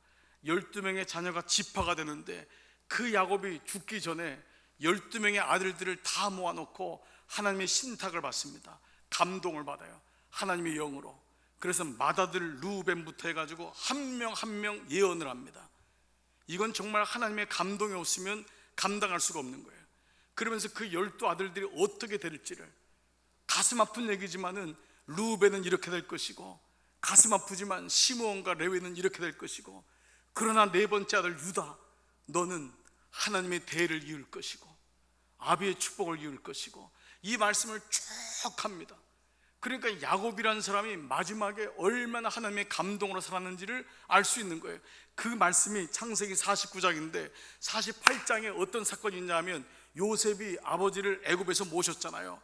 12명의 자녀가 지파가 되는데, 그 야곱이 죽기 전에 12명의 아들들을 다 모아놓고 하나님의 신탁을 받습니다. 감동을 받아요, 하나님의 영으로. 그래서 맏아들 루벤부터 해가지고 한 명 한 명 예언을 합니다. 이건 정말 하나님의 감동이 없으면 감당할 수가 없는 거예요. 그러면서 그 12아들들이 어떻게 될지를, 가슴 아픈 얘기지만은 루벤은 이렇게 될 것이고, 가슴 아프지만 시므온과 레위는 이렇게 될 것이고, 그러나 네 번째 아들 유다, 너는 하나님의 대를 이을 것이고 아비의 축복을 이을 것이고, 이 말씀을 쭉 합니다. 그러니까 야곱이라는 사람이 마지막에 얼마나 하나님의 감동으로 살았는지를 알 수 있는 거예요. 그 말씀이 창세기 49장인데 48장에 어떤 사건이 있냐면, 요셉이 아버지를 애굽에서 모셨잖아요.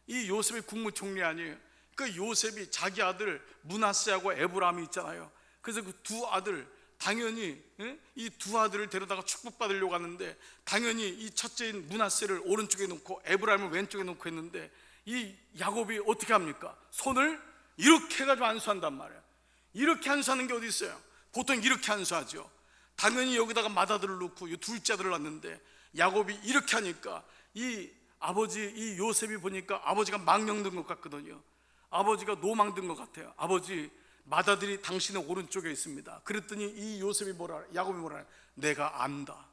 이 요셉이 국무총리 아니에요. 그 요셉이 자기 아들 므낫세하고 에브라임이 있잖아요. 그래서 그 두 아들, 당연히 이 두 아들을 데려다가 축복받으려고 하는데, 당연히 이 첫째인 므낫세를 오른쪽에 놓고 에브라임을 왼쪽에 놓고 했는데, 이 야곱이 어떻게 합니까? 손을 이렇게 해가지고 안수한단 말이에요. 이렇게 안수하는 게 어디 있어요? 보통 이렇게 안수하죠. 당연히 여기다가 맏아들을 놓고 이 둘째 아들을 낳는데, 야곱이 이렇게 하니까 이 아버지, 이 요셉이 보니까 아버지가 망령된 것 같거든요. 아버지가 노망된 것 같아요. 아버지, 맏아들이 당신의 오른쪽에 있습니다. 그랬더니 이 요셉이 야곱이 뭐라 해요? 내가 안다.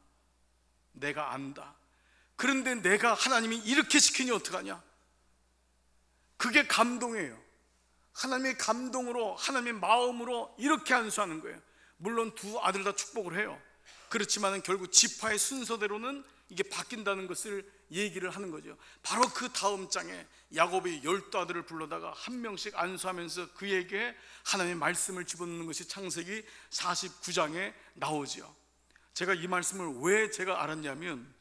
그런데 내가 하나님이 이렇게 시키니 어떡하냐? 그게 감동이에요. 하나님의 감동으로, 하나님의 마음으로 이렇게 안수하는 거예요. 물론 두 아들 다 축복을 해요. 그렇지만 결국 지파의 순서대로는 이게 바뀐다는 것을 얘기를 하는 거죠. 바로 그 다음 장에 야곱이 12아들을 불러다가 한 명씩 안수하면서 그에게 하나님의 말씀을 집어넣는 것이 창세기 49장에 나오죠. 제가 이 말씀을 왜 제가 알았냐면,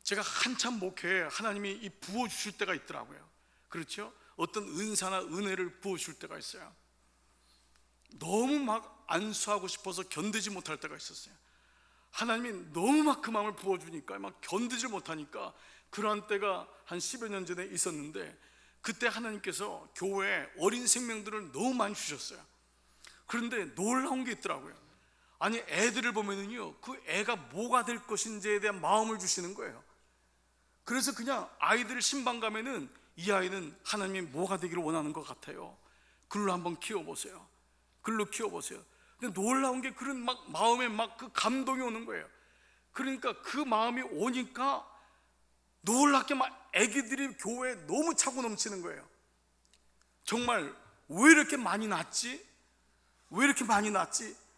제가 한참 목회에 하나님이 이 부어주실 때가 있더라고요. 그렇죠? 어떤 은사나 은혜를 부어주실 때가 있어요. 너무 막 안수하고 싶어서 견디지 못할 때가 있었어요. 하나님이 너무 막 그 마음을 부어주니까 막 견디지 못하니까, 그러한 때가 한 10여 년 전에 있었는데, 그때 하나님께서 교회에 어린 생명들을 너무 많이 주셨어요. 그런데 놀라운 게 있더라고요. 아니, 애들을 보면은요, 그 애가 뭐가 될 것인지에 대한 마음을 주시는 거예요. 그래서 그냥 아이들을 신방 가면은 이 아이는 하나님이 뭐가 되기를 원하는 것 같아요. 글로 한번 키워보세요. 근데 놀라운 게, 그런 막 마음에 막 그 감동이 오는 거예요. 그러니까 그 마음이 오니까 놀랍게 막 애기들이 교회에 너무 차고 넘치는 거예요. 정말 왜 이렇게 많이 낳지?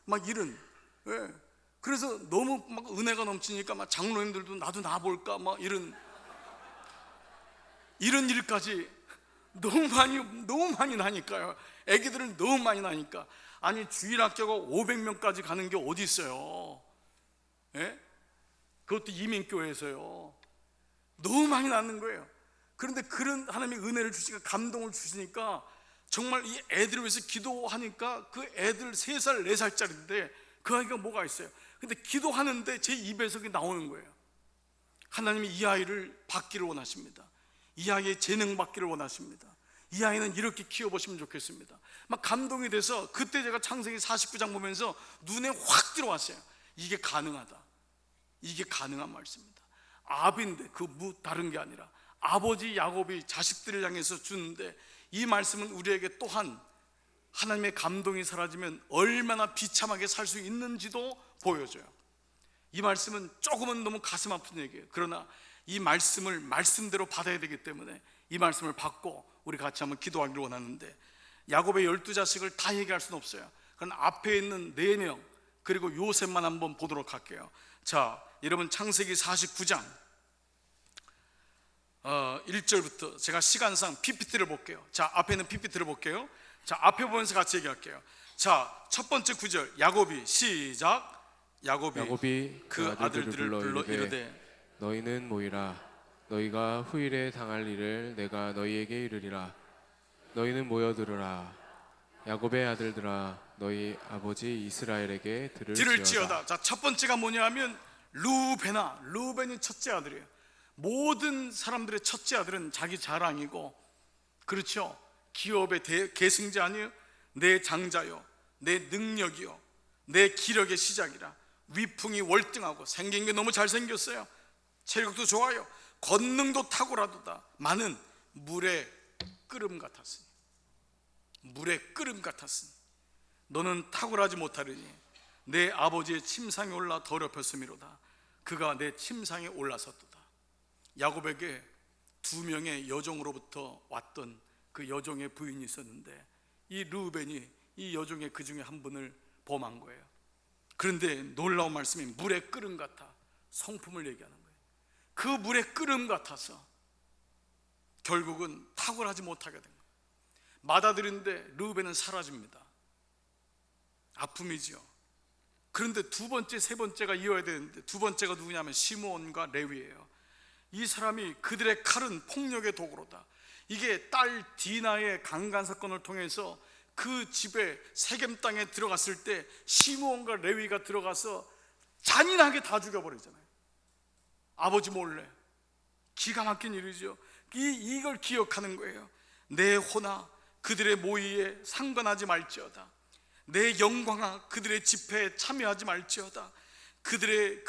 막 이런, 그래서 너무 막 은혜가 넘치니까 막 장로님들도 나도 나볼까 막 이런 일까지 너무 많이 나니까요. 애기들은 너무 많이 나니까. 아니 주일학교가 500명까지 가는 게 어디 있어요? 예? 그것도 이민교회에서요. 너무 많이 낳는 거예요. 그런데 그런 하나님의 은혜를 주시니까, 감동을 주시니까 정말 이 애들을 위해서 기도하니까 그 애들 3살 4살짜리인데 그 아이가 뭐가 있어요. 근데 기도하는데 제 입에서 그게 나오는 거예요. 하나님이 이 아이를 받기를 원하십니다. 이 아이의 재능 받기를 원하십니다. 이 아이는 이렇게 키워보시면 좋겠습니다. 막 감동이 돼서 그때 제가 창세기 49장 보면서 눈에 확 들어왔어요. 이게 가능하다. 이게 가능한 말씀입니다. 아비인데 다른 게 아니라 아버지 야곱이 자식들을 향해서 주는데, 이 말씀은 우리에게 또한 하나님의 감동이 사라지면 얼마나 비참하게 살 수 있는지도 보여줘요. 이 말씀은 조금은 너무 가슴 아픈 얘기예요. 그러나 이 말씀을 말씀대로 받아야 되기 때문에 이 말씀을 받고 우리 같이 한번 기도하기를 원하는데, 야곱의 12자식을 다 얘기할 수는 없어요. 그럼 앞에 있는 4명 그리고 요셉만 한번 보도록 할게요. 자, 여러분 창세기 49장 1절부터 제가 시간상 PPT를 볼게요. 자, 앞에 있는 PPT를 볼게요. 자, 앞에 보면서 같이 얘기할게요. 자, 첫 번째 구절, 야곱이 시작. 야곱이 그 아들들을 불러 이르되 너희는 모이라. 너희가 후일에 당할 일을 내가 너희에게 이르리라. 너희는 모여들으라. 야곱의 아들들아, 너희 아버지 이스라엘에게 들을지어다. 자, 첫 번째가 뭐냐면 루벤이 첫째 아들이에요. 모든 사람들의 첫째 아들은 자기 자랑이고, 그렇죠, 기업의 계승자 아니에요. 내 장자요, 내 능력이요, 내 기력의 시작이라. 위풍이 월등하고 생긴 게 너무 잘생겼어요. 체력도 좋아요. 권능도 탁월하도다. 많은 물의 끓음 같았으니, 물의 끓음 같았으니 너는 탁월하지 못하리니 내 아버지의 침상에 올라 더럽혔음이로다. 그가 내 침상에 올라섰도다. 야곱에게 2명의 여종으로부터 왔던 그 여종의 부인이 있었는데, 이 르우벤이 이 여종의 그 중에 한 분을 범한 거예요. 그런데 놀라운 말씀이 물의 끓음 같아, 성품을 얘기하는 거예요. 그 물의 끓음 같아서 결국은 탁월하지 못하게 된 거예요. 맏아들인데 르우벤은 사라집니다. 아픔이죠. 그런데 두 번째, 세 번째가 이어야 되는데, 두 번째가 누구냐면 시므온과 레위예요. 이 사람이 그들의 칼은 폭력의 도구로다. 이게 딸 디나의 강간 사건을 통해서 그 집에 세겜 땅에 들어갔을 때 시므온과 레위가 들어가서 잔인하게 다 죽여버리잖아요. 아버지 몰래. 기가 막힌 일이죠. 이걸 기억하는 거예요. 내 호나 그들의 모의에 상관하지 말지어다. 내 영광아 그들의 집회에 참여하지 말지어다. 그들의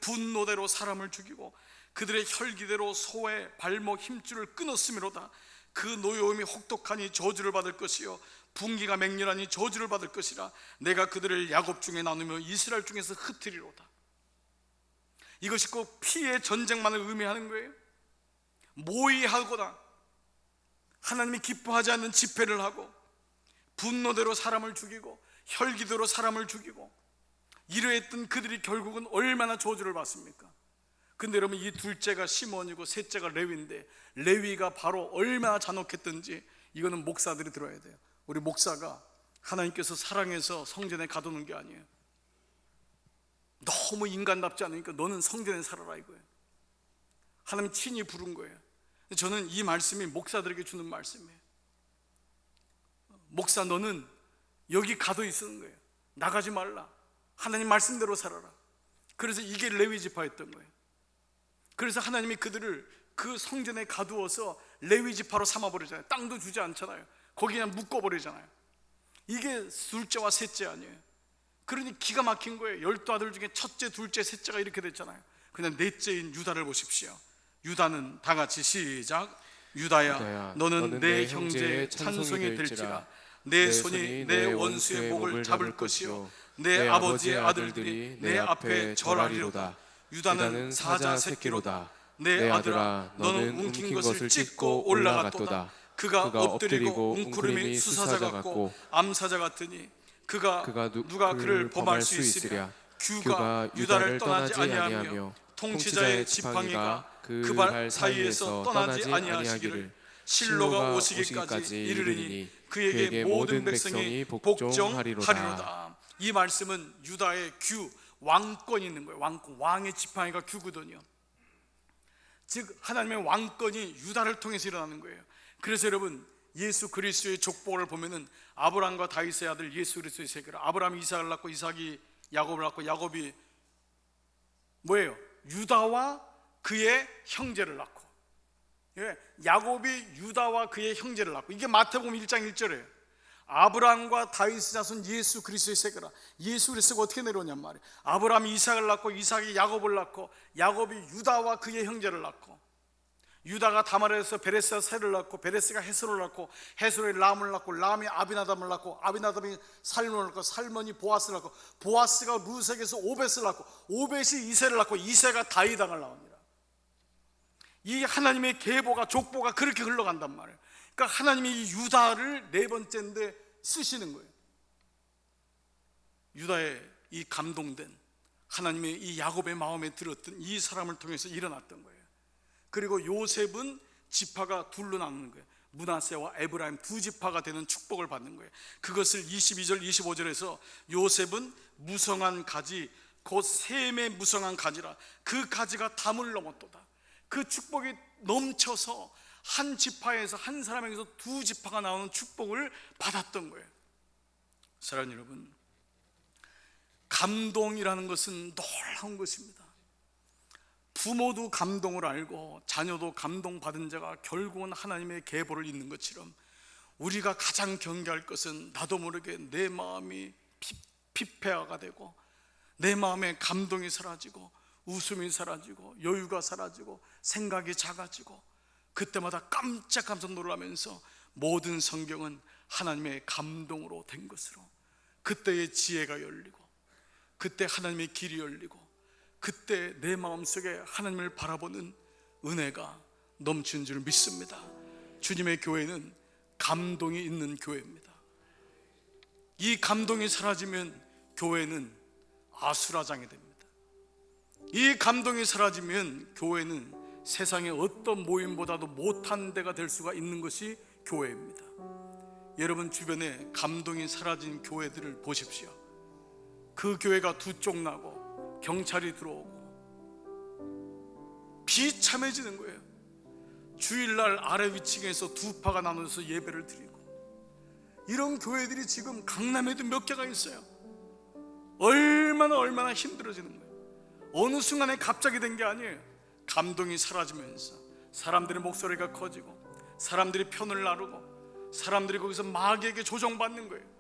분노대로 사람을 죽이고 그들의 혈기대로 소의 발목 힘줄을 끊었음이로다. 그 노여움이 혹독하니 저주를 받을 것이요 분기가 맹렬하니 저주를 받을 것이라. 내가 그들을 야곱 중에 나누며 이스라엘 중에서 흩으리로다. 이것이 꼭 피의 전쟁만을 의미하는 거예요. 모의하거나 하나님이 기뻐하지 않는 집회를 하고 분노대로 사람을 죽이고 혈기대로 사람을 죽이고 이러했던 그들이 결국은 얼마나 저주를 받습니까? 근데 여러분, 이 둘째가 시몬이고 셋째가 레위인데, 레위가 바로 얼마나 잔혹했던지 이거는 목사들이 들어야 돼요. 우리 목사가 하나님께서 사랑해서 성전에 가두는 게 아니에요. 너무 인간답지 않으니까 너는 성전에 살아라 이거예요. 하나님 친히 부른 거예요. 저는 이 말씀이 목사들에게 주는 말씀이에요. 목사, 너는 여기 가둬 있는 거예요. 나가지 말라. 하나님 말씀대로 살아라. 그래서 이게 레위 지파였던 거예요. 그래서 하나님이 그들을 그 성전에 가두어서 레위 지파로 삼아버리잖아요. 땅도 주지 않잖아요. 거기 그냥 묶어버리잖아요. 이게 둘째와 셋째 아니에요. 그러니 기가 막힌 거예요. 12아들 중에 첫째, 둘째, 셋째가 이렇게 됐잖아요. 그냥 넷째인 유다를 보십시오. 유다는 다 같이 시작. 유다야, 너는 내 형제의 찬송이 될지라. 내 손이 내 원수의 목을 잡을 것이요 내 아버지의 아들들이 내 앞에 절하리로다. 유다는 사자 새끼로다. 내 아들아, 너는 움킨 것을 찢고 올라갔도다. 그가 엎드리고 웅크림이 수사자 같고 암사자 같으니 그가 누가 그를 범할 수 있으랴. 규가 유다를 떠나지 아니하며 통치자의 지팡이가 그 발 사이에서 떠나지 아니하시기를 실로가 오시기까지 이르리니 그에게 모든 백성이 복종하리로다. 이 말씀은 유다의 규, 왕권이 있는 거예요. 왕권, 왕의 지팡이가 규거든요. 즉 하나님의 왕권이 유다를 통해서 일어나는 거예요. 그래서 여러분, 예수 그리스도의 족보를 보면은 아브라함과 다윗의 아들 예수 그리스도의 세계라. 아브라함이 이삭을 낳고 이삭이 야곱을 낳고 야곱이 뭐예요? 유다와 그의 형제를 낳고, 야곱이 유다와 그의 형제를 낳고, 이게 마태복음 1장 1절이에요. 아브라함과 다윗의 자손 예수 그리스도의 세계라. 예수 그리스도가 어떻게 내려오냔 말이에요. 아브라함이 이삭을 낳고 이삭이 야곱을 낳고 야곱이 유다와 그의 형제를 낳고, 유다가 다말에서 베레스와 셀을 낳고 베레스가 헤스로를 낳고 헤스로이 람을 낳고 람이 아비나답을 낳고 아비나답이 살몬을 낳고 살몬이 보아스를 낳고 보아스가 루색에서 오벳을 낳고 오벳이 이새를 낳고 이새가 다윗왕을 낳습니다. 이 하나님의 계보가, 족보가 그렇게 흘러간단 말이에요. 그러니까 하나님이 이 유다를 네 번째인데 쓰시는 거예요. 유다의 이 감동된 하나님의 이 야곱의 마음에 들었던 이 사람을 통해서 일어났던 거예요. 그리고 요셉은 지파가 둘로 나누는 거예요. 므낫세와 에브라임 두 지파가 되는 축복을 받는 거예요. 그것을 22절 25절에서 요셉은 무성한 가지 곧 셈의 무성한 가지라. 그 가지가 담을 넘었도다. 그 축복이 넘쳐서 한 지파에서, 한 사람에게서 두 지파가 나오는 축복을 받았던 거예요. 사랑하는 여러분, 감동이라는 것은 놀라운 것입니다. 부모도 감동을 알고 자녀도 감동받은 자가 결국은 하나님의 계보를 잇는 것처럼, 우리가 가장 경계할 것은 나도 모르게 내 마음이 피폐화가 되고 내 마음에 감동이 사라지고 웃음이 사라지고 여유가 사라지고 생각이 작아지고, 그때마다 깜짝깜짝 놀라면서 모든 성경은 하나님의 감동으로 된 것으로, 그때의 지혜가 열리고 그때 하나님의 길이 열리고 그때 내 마음속에 하나님을 바라보는 은혜가 넘치는 줄 믿습니다. 주님의 교회는 감동이 있는 교회입니다. 이 감동이 사라지면 교회는 아수라장이 됩니다. 이 감동이 사라지면 교회는 세상의 어떤 모임보다도 못한 데가 될 수가 있는 것이 교회입니다. 여러분 주변에 감동이 사라진 교회들을 보십시오. 그 교회가 두 쪽 나고 경찰이 들어오고 비참해지는 거예요. 주일날 아래 위층에서 두 파가 나눠서 예배를 드리고, 이런 교회들이 지금 강남에도 몇 개가 있어요. 얼마나 힘들어지는 거예요. 어느 순간에 갑자기 된 게 아니에요. 감동이 사라지면서 사람들의 목소리가 커지고 사람들이 편을 나누고 사람들이 거기서 마귀에게 조종받는 거예요.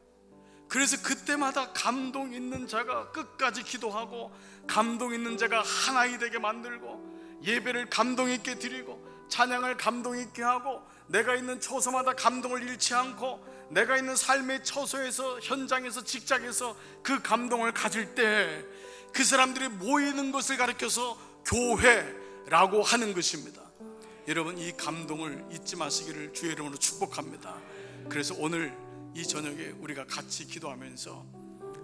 그래서 그때마다 감동 있는 자가 끝까지 기도하고 감동 있는 자가 하나이 되게 만들고 예배를 감동 있게 드리고 찬양을 감동 있게 하고, 내가 있는 처소마다 감동을 잃지 않고 내가 있는 삶의 처소에서, 현장에서, 직장에서 그 감동을 가질 때 그 사람들이 모이는 것을 가리켜서 교회라고 하는 것입니다. 여러분, 이 감동을 잊지 마시기를 주의 이름으로 축복합니다. 그래서 오늘 이 저녁에 우리가 같이 기도하면서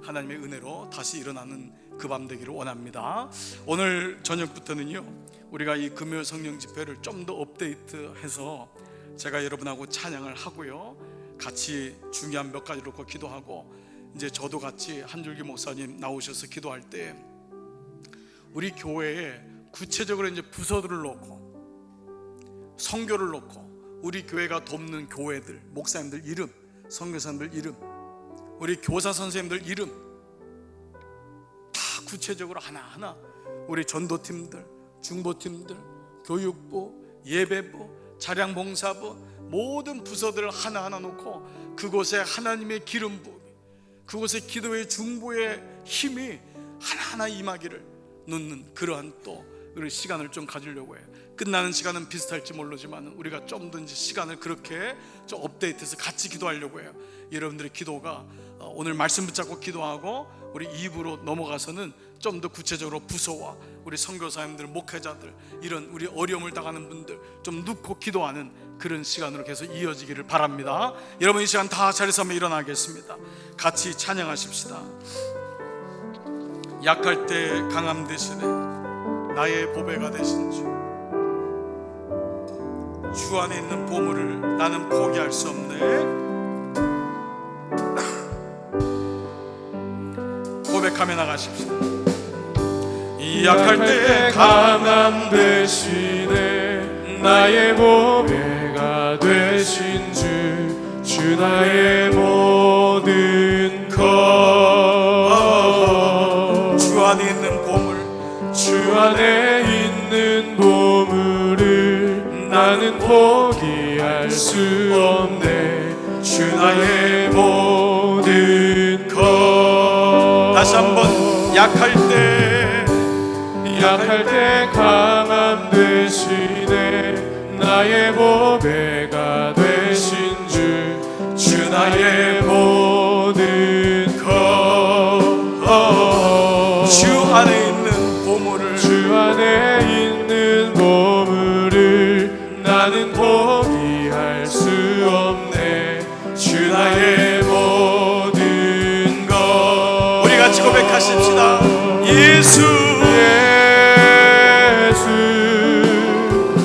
하나님의 은혜로 다시 일어나는 그 밤 되기를 원합니다. 오늘 저녁부터는요, 우리가 이 금요 성령 집회를 좀 더 업데이트해서 제가 여러분하고 찬양을 하고요, 같이 중요한 몇 가지 놓고 기도하고, 이제 저도 같이 한줄기 목사님 나오셔서 기도할 때 우리 교회에 구체적으로 이제 부서들을 놓고 선교를 놓고 우리 교회가 돕는 교회들, 목사님들 이름, 선교사님들 이름, 우리 교사 선생님들 이름 다 구체적으로 하나하나, 우리 전도팀들, 중보팀들, 교육부, 예배부, 차량봉사부 모든 부서들을 하나하나 놓고 그곳에 하나님의 기름 부음이, 그곳에 기도의 중보의 힘이 하나하나 임하기를 놓는 그러한 또 우리 시간을 좀 가지려고 해요. 끝나는 시간은 비슷할지 모르지만 우리가 좀 더 시간을 그렇게 좀 업데이트해서 같이 기도하려고 해요. 여러분들의 기도가 오늘 말씀 붙잡고 기도하고 우리 2부로 넘어가서는 좀 더 구체적으로 부서와 우리 선교사님들, 목회자들, 이런 우리 어려움을 당하는 분들 좀 눕고 기도하는 그런 시간으로 계속 이어지기를 바랍니다. 여러분 이 시간 다 자리에서 한번 일어나겠습니다. 같이 찬양하십시다. 약할 때 강함 되시네. 나의 보배가 되신 주. 주 안에 있는 보물을 나는 포기할 수 없네. 고백하며 나가십시오. 약할 때 강함 되시네. 나의 보배가 되신 주. 주 나의 모든 것. 주 안에 있는 보물, 주 안에 있는 보물을 나는 포기할 수 없네. 주 나의 모든 것. 다시 한번 약할 때 강함 되시네. 나의 보배가 되신 주. 주 나의 모든 것. 주 안에 있는 보물을 주 안에 있는 보물을 나는 포기할 수 없네. 주 나의 모든 것. 우리 같이 고백하십시다. 예수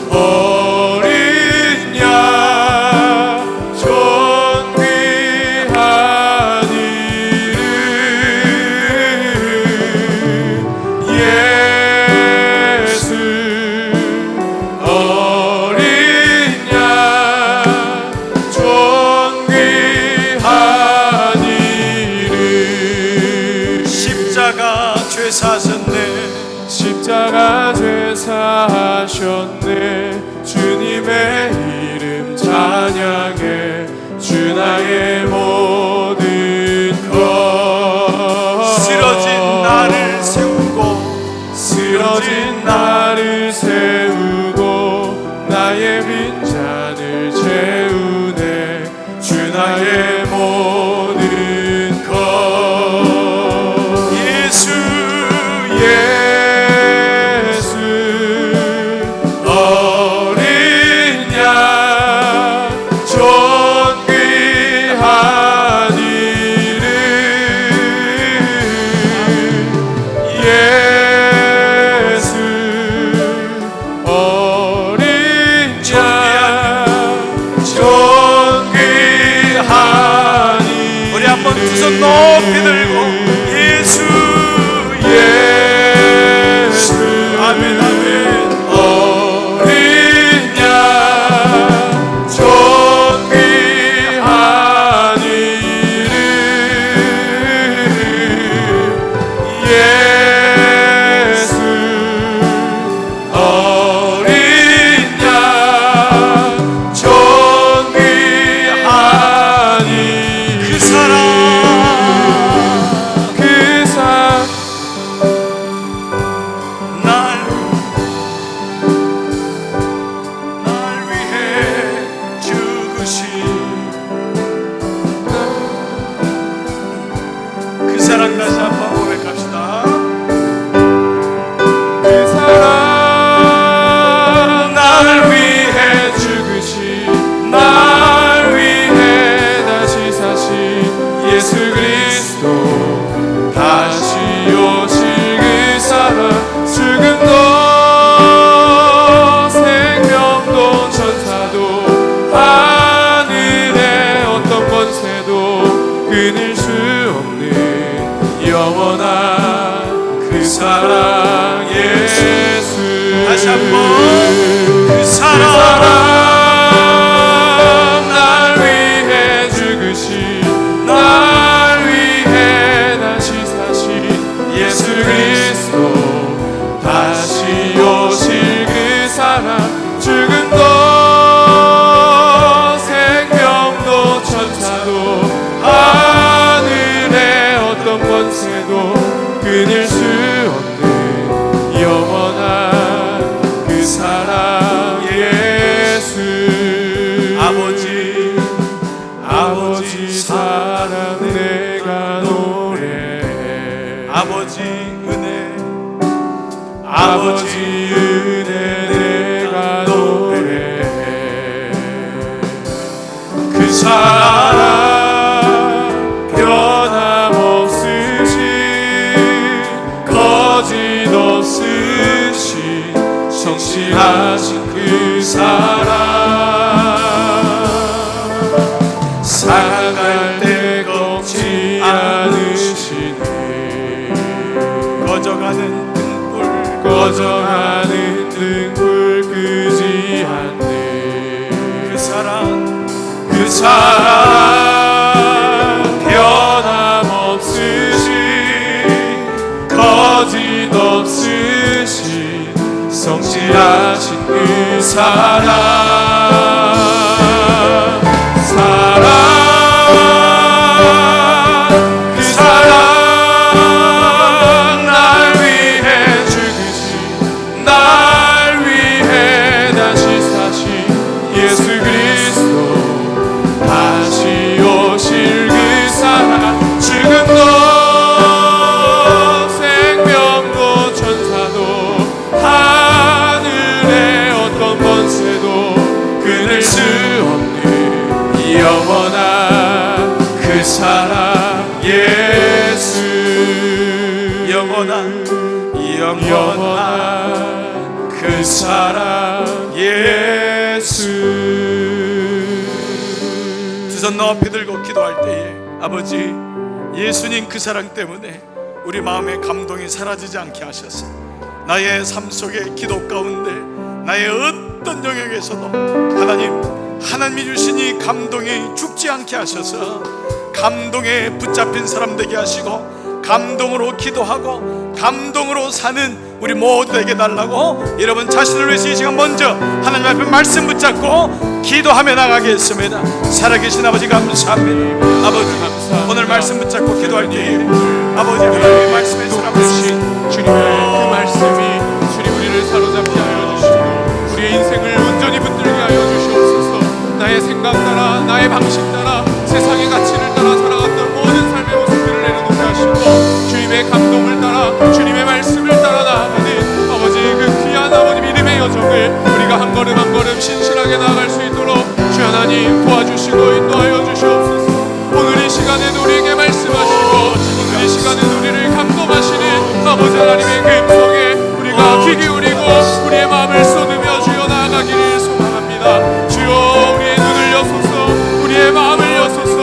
어린 양 존귀한 이름. 예수 어린 양 존귀한 이름. 십자가 죄 사셨네. 십자가 죄 사하셨네. 주님의 이름 찬양해. 주 나의 모든 것. 쓰러진 나를 세우고 쓰러진 나를 세우고 나의 빈잔을 채우네. 주 나의 모든 것. 예수 어린 양 존귀한 이름. 예수 어린 양 존귀한 이름. 우리 한번 두 손 높이 들고 예수 아멘 아멘. 어린 양 존귀한 이름. 예수 어린 양 존귀한 이름. 그 사랑 날 위해 죽으신 그 사랑 다시 한번 고백합시다. 그 사랑 날 위해 죽으신 날 위해 다시 사신 예수 그리스도 다시 오실 그 사랑. 죽음도 생명도 천사도 하늘의 어떤 권세도 끊을 수 없는 영원한 그 사랑. 예수 다시 한번 그 사랑 날 위해 죽으신 날 위해 다시 사신 예수 그리스도 다시 오실 그 사랑. 죽음도 생명도 천사도 하늘의 어떤 권세도 끊을 수 없는 영원한 그 사랑. 예수 아버지 사랑 내가 노래해. 아버지 은혜 내가 노래해. 그 사랑 변함없으신 그 사랑 상할 때 꺾지 않으시네. 꺼져가는 등불 꺼져가는 등불 끄지 않네. 그 사랑 변함없으신 거짓 없으신 성실하신 그 사랑 그 사랑 날 위해 죽으신 날 위해 다시 사신 예수 그리스도 다시 오실 그 사랑 죽음도 생명도 천사도 하늘의 어떤 권세도 끊을 수 없는 이 영원한 그 사랑 예수 영원한 그 사랑 예수. 두 손 높이 들고 기도할 때에 아버지 예수님 그 사랑 때문에 우리 마음의 감동이 사라지지 않게 하셔서 나의 삶 속의 기도 가운데 나의 어떤 영역에서도 하나님이 주신 이 감동이 죽지 않게 하셔서 감동에 붙잡힌 사람 되게 하시고 감동으로 기도하고 감동으로 사는 우리 모두 되게 달라고 여러분 자신을 위해서 이 시간 먼저 하나님 앞에 말씀 붙잡고 기도하며 나가겠습니다. 살아계신 아버지 감사합니다. 아버지 오늘 말씀 붙잡고 기도할 때에 아버지 하나님의 말씀에 주신 주님의 그 말씀이 주님 우리를 사로잡게 하여 주시고 우리의 인생을 온전히 붙들게 하여 주시옵소서. 나의 생각 따라 나의 방식 따라 세상의 가치를 따라 살아갔던 모든 삶의 모습들을 내려놓게 하시고 주님의 감동을 따라 주님의 말씀을 따라 나아가는 아버지 그 귀한 아버지 믿음의 여정을 우리가 한 걸음 한 걸음 신실하게 나아갈 수 있도록 주 하나님 도와주시고 인도하여 주시옵소서. 오늘 이 시간에도 우리에게 말씀하시고 오늘 이 시간에도 우리를 감동하시는 아버지 하나님의 그 음성에 우리가 귀 기울이고 우리의 마음을 쏟으며 주여 나아가기를 소망합니다. 주여 우리의 눈을 여소서 우리의 마음을 여소서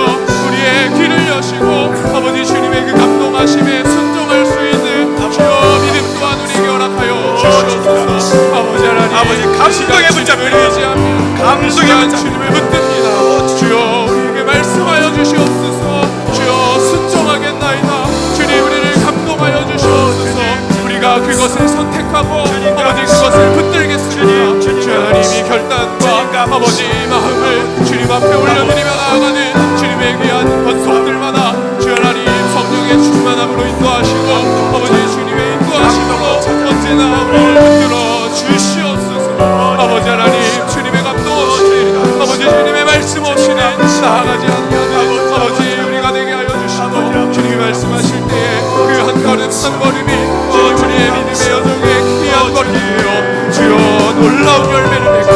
우리의 귀를 여시고 아버지 주님의 그 감동하심에 순종할 수 있는 주여 믿음 또한 우리에게 허락하여 주시옵소서. 아버지 하나님 아버지 감동에 붙잡힙니다. 감동에 주님을 붙듭니다. 주여 우리에게 말씀하여 주시옵소서. 주여 순종하겠나이다. 주님 우리를 감동하여 주시옵소서. 우리가 그것을 선택하고 아버지 그것을 붙들겠습니다. 주 하나님이 결단과 아버지 마음을 주님 앞에 올려드리며 나아가는 주님의 귀한 번속들마다 주 하나님 성령의 충만함으로 인도하시고 아버지 주님의 인도하심으로 언제나 우리를 붙들어 주시옵소서. 아버지 하나님 주님의 감동 없이 아버지 주님의 말씀 없이는 나아가지 아니하는 아버지 우리가 되게 하여 주시고 주님이 말씀하실 때에 그 한 걸음 한 걸음이 우리의 믿음의 여정에 귀한 걸음이며 주여 놀라운 열매를 맺고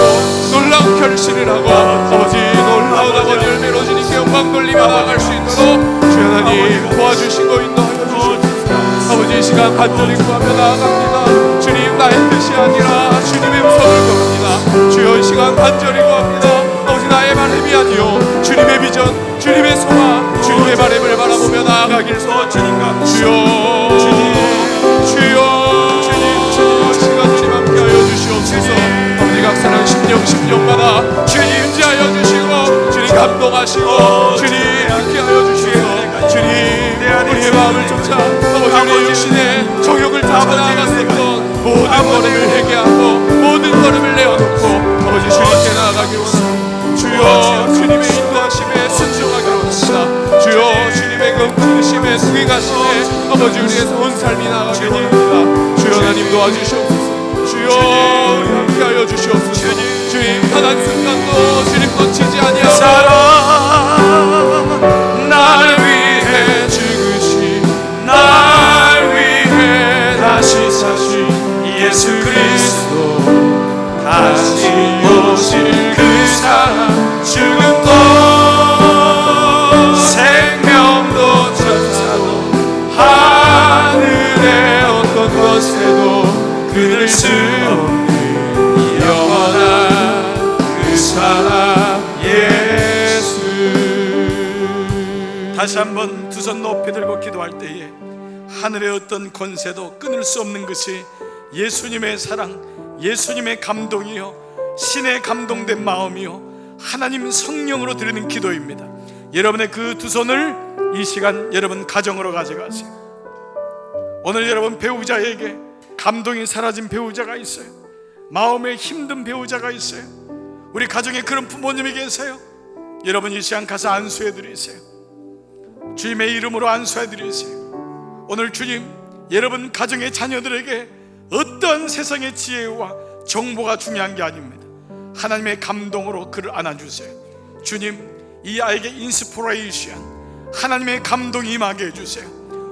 놀라운 결실을 하고 아버지 놀라운 아버지 열매로 주님께 영광 돌리며 나아갈 수 있도록 주 하나님 도와주시고 인도하여 주시옵소서. 아버지 이 시간 간절히 구하며 나아갑니다. 주님 나의 뜻이 아니라 주님의 음성을 구합니다. 주여 이 시간 간절히 구합니다. 아버지 나의 바람이 아니요 주님의 비전 주님의 소망 주님의 바람을 바라보며 나아가길 소원하니까 주여 시간 주님 함께하여 주시옵소서. 아버지 각 사람 심령마다 주님 임재하여 주시고 주님 감동하시고 주님 함께하여 주시고 주님 우리의 마음을 쫓아 아버지 우리의 육신의 정욕을 쫓아 나아갔었던 모든 걸음을 회개하고 모든 걸음을 내어놓고 아버지 주님께 나아가기로 원합니다. 주여 주님의 인도하심에 순종하기로 원합니다. 주여 주님의 그 부르심에 승행하심에 아버지 우리의 온 삶이 나아가기로 원합니다. 주여 하나님 도와주시옵소서. 주여 우리 함께하여 주시옵소서. 주님 단 한순간도 주님 놓치지 아니하고 사랑 날 위해 죽으신 날 위해 다시 사신 예수 그리스도 다시 오실 그 사랑 죽음도 생명도 천사도 하늘의 어떤 것에도 끊을 수 없는 영원한 다시 한번 두 손 높이 들고 기도할 때에 하늘의 어떤 권세도 끊을 수 없는 것이 예수님의 사랑, 예수님의 감동이요, 신의 감동된 마음이요, 하나님 성령으로 드리는 기도입니다. 여러분의 그 두 손을 이 시간 여러분 가정으로 가져가세요. 오늘 여러분 배우자에게 감동이 사라진 배우자가 있어요. 마음에 힘든 배우자가 있어요. 우리 가정에 그런 부모님이 계세요. 여러분 이 시간 가서 안수해 드리세요. 주님의 이름으로 안수해 드리세요. 오늘 주님 여러분 가정의 자녀들에게 어떤 세상의 지혜와 정보가 중요한 게 아닙니다. 하나님의 감동으로 그를 안아주세요. 주님 이 아이에게 인스피레이션, 하나님의 감동이 임하게 해주세요.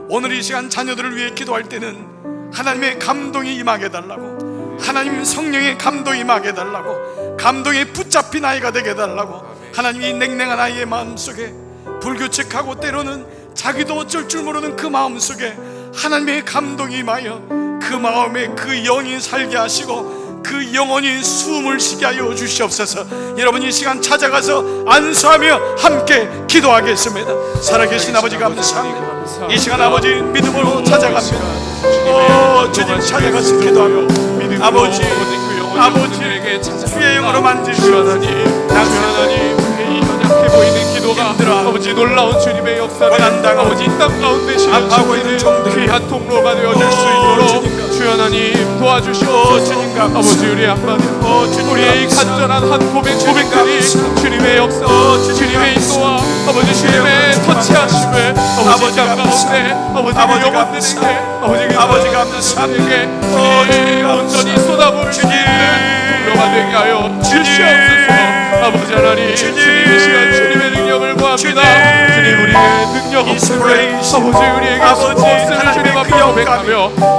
오늘 이 시간 자녀들을 위해 기도할 때는 하나님의 감동이 임하게 해달라고, 하나님 성령의 감동이 임하게 해달라고, 감동에 붙잡힌 아이가 되게 해달라고, 하나님이 냉랭한 아이의 마음속에 불규칙하고 때로는 자기도 어쩔 줄 모르는 그 마음속에 하나님의 감동이 임하여 그 마음에 그 영이 살게 하시고 그 영혼이 숨을 쉬게 하여 주시옵소서. 여러분 이 시간 찾아가서 안수하며 함께 기도하겠습니다. 살아계신 아버지 감사합니다. 이 시간 아버지 믿음으로 찾아갑니다. 주님 찾아가서 기도하며 아버지 주의 영으로 만지시오. 하나님 연약해 보이는 기도가 아버지 놀라운 주님의 역사를 아버지 이 땅 가운데 아파하고 있는 실현시키는 귀한 통로가 되어줄 수 있도록 주 하나님 도와주시옵소서. 아버지 우리의 한마디 우리의 이 간절한 한 고백들이 주님의 역사, 주님의 인도와 아버지 주님의 터치하심을 아버지 땅 가운데 아버지 영혼들에게 아버지 감사에게 주님 온전히 쏟아부을 수 있는 통로가 되게 하여 주시옵소서. 아버지 하나님 주님 이 시간 주님의 능력을 구합니다. 주님 우리의 능력 없음을 아버지 우리에게 없음을 주님 앞에 고백하며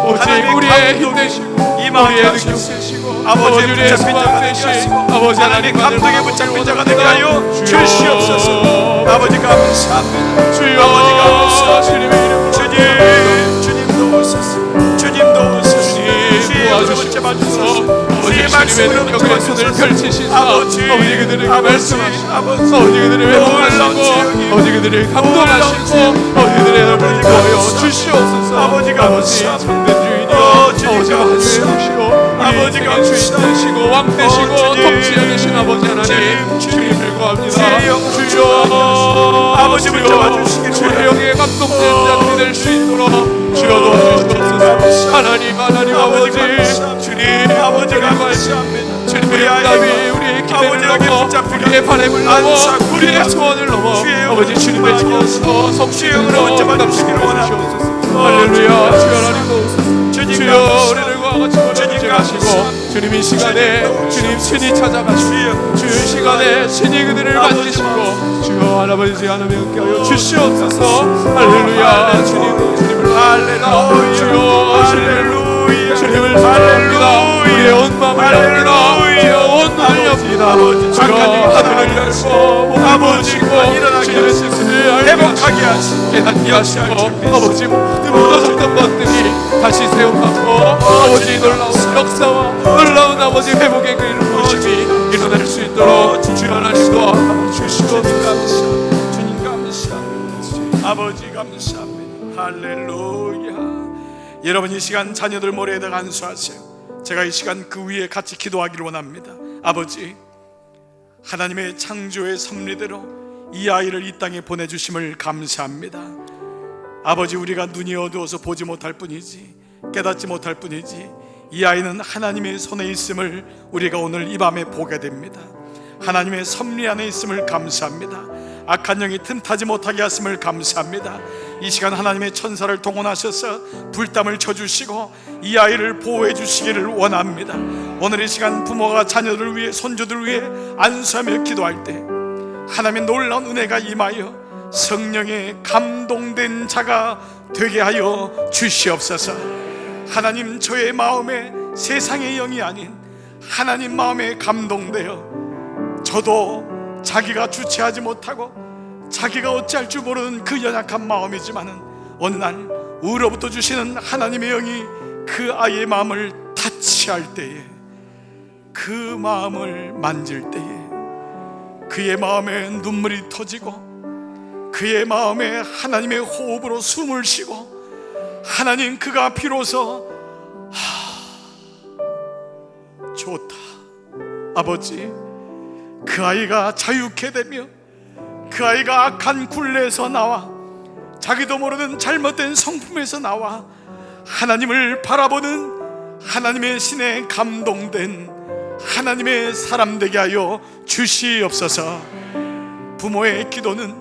오직 우리의 힘 되시고 우리의 능력 되시고 아버지 우리의 소망 되시고 아버지 하나님 감동에 붙잡힌 자가 되게 하여 주시옵소서. 아버지 감사합니다. 주여 아버지 감사합니다. 주님의 이름으로 주님도 오소서. 주님도 오소서. 주님 도와주시옵소서. 아버지 주님의 능력의 손을 펼치시사 아버지 그들에게 말씀하시고 아버지 그들을 회복하시고 아버지 그들을 감동하시고 아버지 그들의 얼굴을 보여 주시옵소서. 아버지가 참된 주인이요 아버지가 하늘의 주시오 아버지가 주인 되시고 왕 되시고 통치자 되신 아버지 하나님 주님을 구합니다. 주여 아버지 붙잡아주시기를 주의 영의 감동된 자들이 될 수 있도록 주여 도와주시옵소서. 하나님 아버지 주님 아버지가 말씀합니다. 주님의 응답이 우리의 기대를 넘어 우리의 바람을 넘어 우리의 소원을 넘어 아버지 주님의 소원으로 성취형으로 응답시키를 원하옵소서. 할렐루야. 주여 하나님도 오소서. 주여 우리를 구하고 주님하시고 주님 이 시간에 주님 친히 찾아가시고 주여 이 시간에 친히 그들을 만지시고 주여 할아버지 하나님의 함께 하여 주시옵소서. 할렐루야. 주님을 할렐루야. 주여 주님을 사랑합니다. 우리의 온 마음을 엽니다. 주여 온 눈을 엽니다. 주여 하늘을 열고 아버지고 주님의 뜻을 회복하게 하시고 깨닫게 하시고 아버지 모든 무너졌던 것들이 다시 세워가고 아버지 놀라운 역사와 놀라운 아버지 회복의 그 모습이 일어날 수 있도록 주여 하나님 도와주시옵소서. 주님 감사합니다. 아버지 감사합니다. 할렐루야. 여러분 이 시간 자녀들 머리에다가 안수하세요. 제가 이 시간 그 위에 같이 기도하기를 원합니다. 아버지 하나님의 창조의 섭리대로 이 아이를 이 땅에 보내주심을 감사합니다. 아버지 우리가 눈이 어두워서 보지 못할 뿐이지 깨닫지 못할 뿐이지 이 아이는 하나님의 손에 있음을 우리가 오늘 이 밤에 보게 됩니다. 하나님의 섭리 안에 있음을 감사합니다. 악한 영이 틈타지 못하게 하심을 감사합니다. 이 시간 하나님의 천사를 동원하셔서 불담을 쳐주시고 이 아이를 보호해 주시기를 원합니다. 오늘 이 시간 부모가 자녀들을 위해 손주들을 위해 안수하며 기도할 때 하나님의 놀라운 은혜가 임하여 성령의 감동된 자가 되게 하여 주시옵소서. 하나님 저의 마음에 세상의 영이 아닌 하나님 마음에 감동되어 저도 자기가 주체하지 못하고 자기가 어찌할 줄 모르는 그 연약한 마음이지만은 어느 날 우로부터 주시는 하나님의 영이 그 아이의 마음을 타치할 때에 그 마음을 만질 때에 그의 마음에 눈물이 터지고 그의 마음에 하나님의 호흡으로 숨을 쉬고 하나님 그가 비로소 좋다 아버지, 그 아이가 자유케 되며 그 아이가 악한 굴레에서 나와 자기도 모르는 잘못된 성품에서 나와 하나님을 바라보는 하나님의 신에 감동된 하나님의 사람 되게 하여 주시옵소서. 부모의 기도는,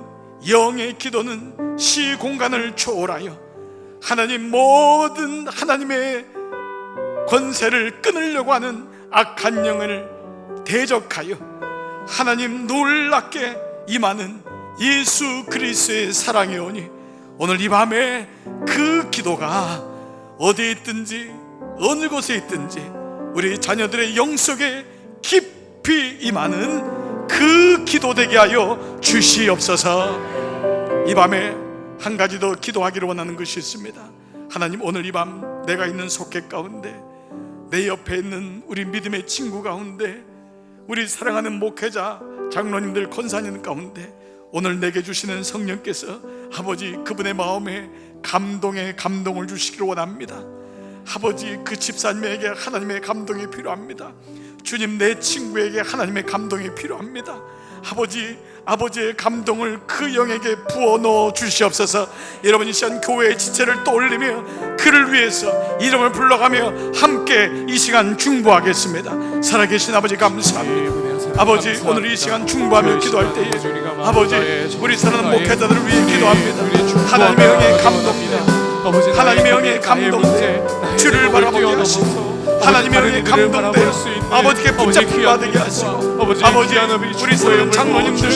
영의 기도는 시공간을 초월하여 하나님 모든 하나님의 권세를 끊으려고 하는 악한 영을 대적하여 하나님 놀랍게 임하는 예수 그리스도의 사랑이 오니 오늘 이 밤에 그 기도가 어디에 있든지 어느 곳에 있든지 우리 자녀들의 영 속에 깊이 임하는 그 기도 되게 하여 주시옵소서. 이 밤에 한 가지 더 기도하기를 원하는 것이 있습니다. 하나님, 오늘 이 밤 내가 있는 속객 가운데, 내 옆에 있는 우리 믿음의 친구 가운데, 우리 사랑하는 목회자, 장로님들, 권사님 가운데 오늘 내게 주시는 성령께서 아버지 그분의 마음에 감동의 감동을 주시기를 원합니다. 아버지 그 집사님에게 하나님의 감동이 필요합니다. 주님, 내 친구에게 하나님의 감동이 필요합니다. 아버지의 감동을 그 영에게 부어 넣어 주시옵소서. 여러분 이 시간 교회의 지체를 떠올리며 그를 위해서 이름을 불러가며 함께 이 시간 중보하겠습니다. 살아계신 아버지 감사합니다. 아버지, 오늘 이 시간 중보하며 기도할 때에 아버지 우리 사랑하는 목회자들을 위해 기도합니다. 하나님의 영의 감동대, 하나님의 영의 감동대 주를 바라보게 하시고 하나님의 영의 감동대 아버지께 붙잡히 받게 하시고 아버지 우리 사랑하는 장로님들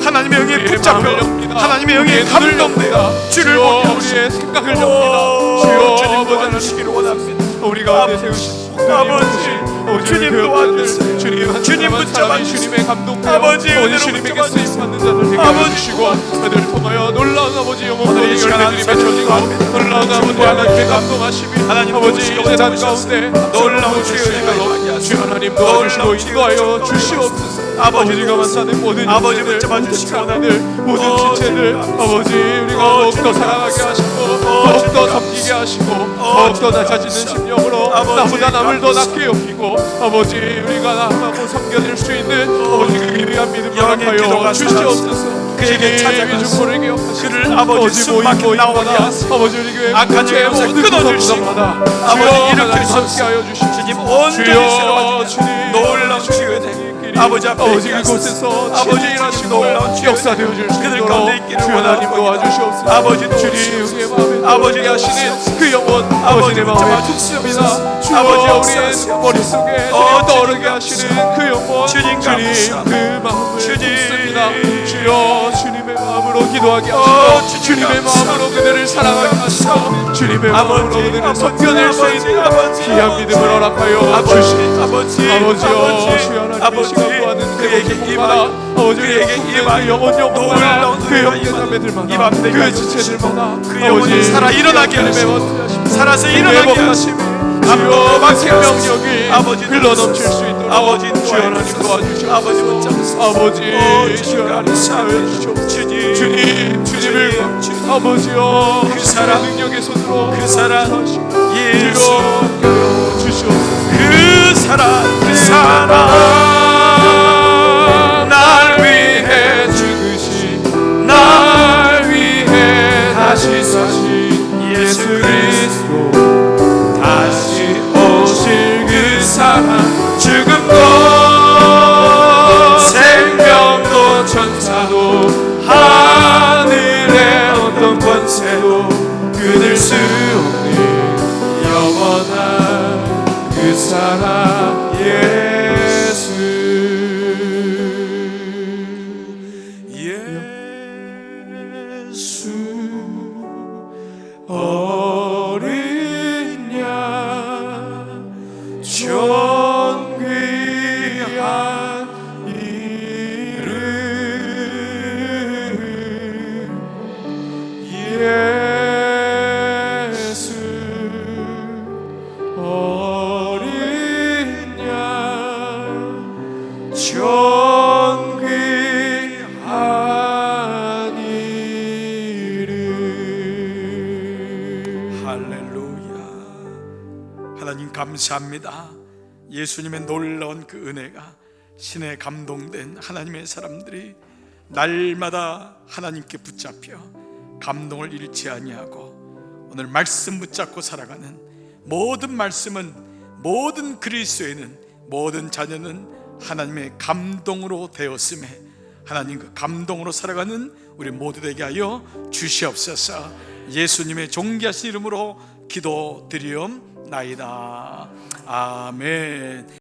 하나님의 영에 붙잡혀 하나님의 영에 감동되 주를 보게 하시고 생각을 줍니다. 주님 도와주시기를 원합니다. 우리 가운데 세우시고 아버지 주님 도와주세요. 주님 붙잡아 주님의 감동 아버지 주님에게 쓰임받는 자들 되게 해주시고 그들을 통하여 놀라운 아버지 영혼의 열매들이 맺혀지고 놀라운 아버지 하나님의 감동하심이 아버지 이 재단 가운데 놀라운 주여 주 하나님 도와주시고 인도하여 주시옵소서. 아버지가 만나는 모든 인생들, 모든 사람들, 모든 지체들 아버지 우리가 더욱더 사랑하게 하시고 더욱더 섬기게 하시고 더욱더 낮아지는 심령으로 나보다 남을 더 낮게 여기고 아버지 우리가 나하고 섬겨질 수 있는 아버지 그 위대한 믿음을 허락하여 주시옵소서. 그에게 찾아가서 그를 아버지 숨막혀 나오게 하시고 아버지 우리 교회 악한 영역을 끊어줄 수 있는 아버지 일으킬 수 없습니다. 주님 온전히 새로워지는 놀라운 주여 아버지 앞에 그곳에서 아버지 일하시고 역사 되어줄 수 그들 있도록 가운데 있기를 주 하나님 도와주시옵소서. 아버지 주님 우리의 마음에 아버지 하시는 그 영혼 아버지 내 마음에 툭습니다. 주여 우리의 머릿속에 떠오르게 하시는 그 영혼 주님 그 마음을 툭습니다. 주여 주님의 마음으로 기도하게 하시고 주님의 마음으로 그들을 사랑하게 하시고 주님의 마음으로 그들을 섬겨낼 수 있는 귀한 믿음을 허락하여 주시옵소서. 아버지여 주여 하나님의 시간 구하는 그에게 임하라. 아버지 그에게 임하 영혼마다 그 형제자매들마다 그 지체들마다 그 영혼이 살아 일어나게 하시고 살아서 일어나게 하시고 감동한 생명력이 아버지 흘러넘칠 수 있도록 아버지 주 하나님 도와주시옵소서. 아버지 붙잡으시옵소서. 아버지 주 하나님 사여주시옵소서. 주님을 아버지여 그 사랑 능력의 손으로 그 사랑 예수 주시옵소서. 그 사랑 날 위해 죽으신 날 위해 다시 사신 예수 그리스도 다시 오실 그 사랑 죽음도 생명도 천사도 하늘의 어떤 권세도 끊을 수 없는 영원한 그 사랑 예수 감사합니다. 예수님의 놀라운 그 은혜가 신에 감동된 하나님의 사람들이 날마다 하나님께 붙잡혀 감동을 잃지 아니하고 오늘 말씀 붙잡고 살아가는 모든 말씀은, 모든 그리스도인은, 모든 자녀는 하나님의 감동으로 되었음에 하나님 그 감동으로 살아가는 우리 모두 되게 하여 주시옵소서. 예수님의 존귀하신 이름으로 기도드리옵나이다. 아멘.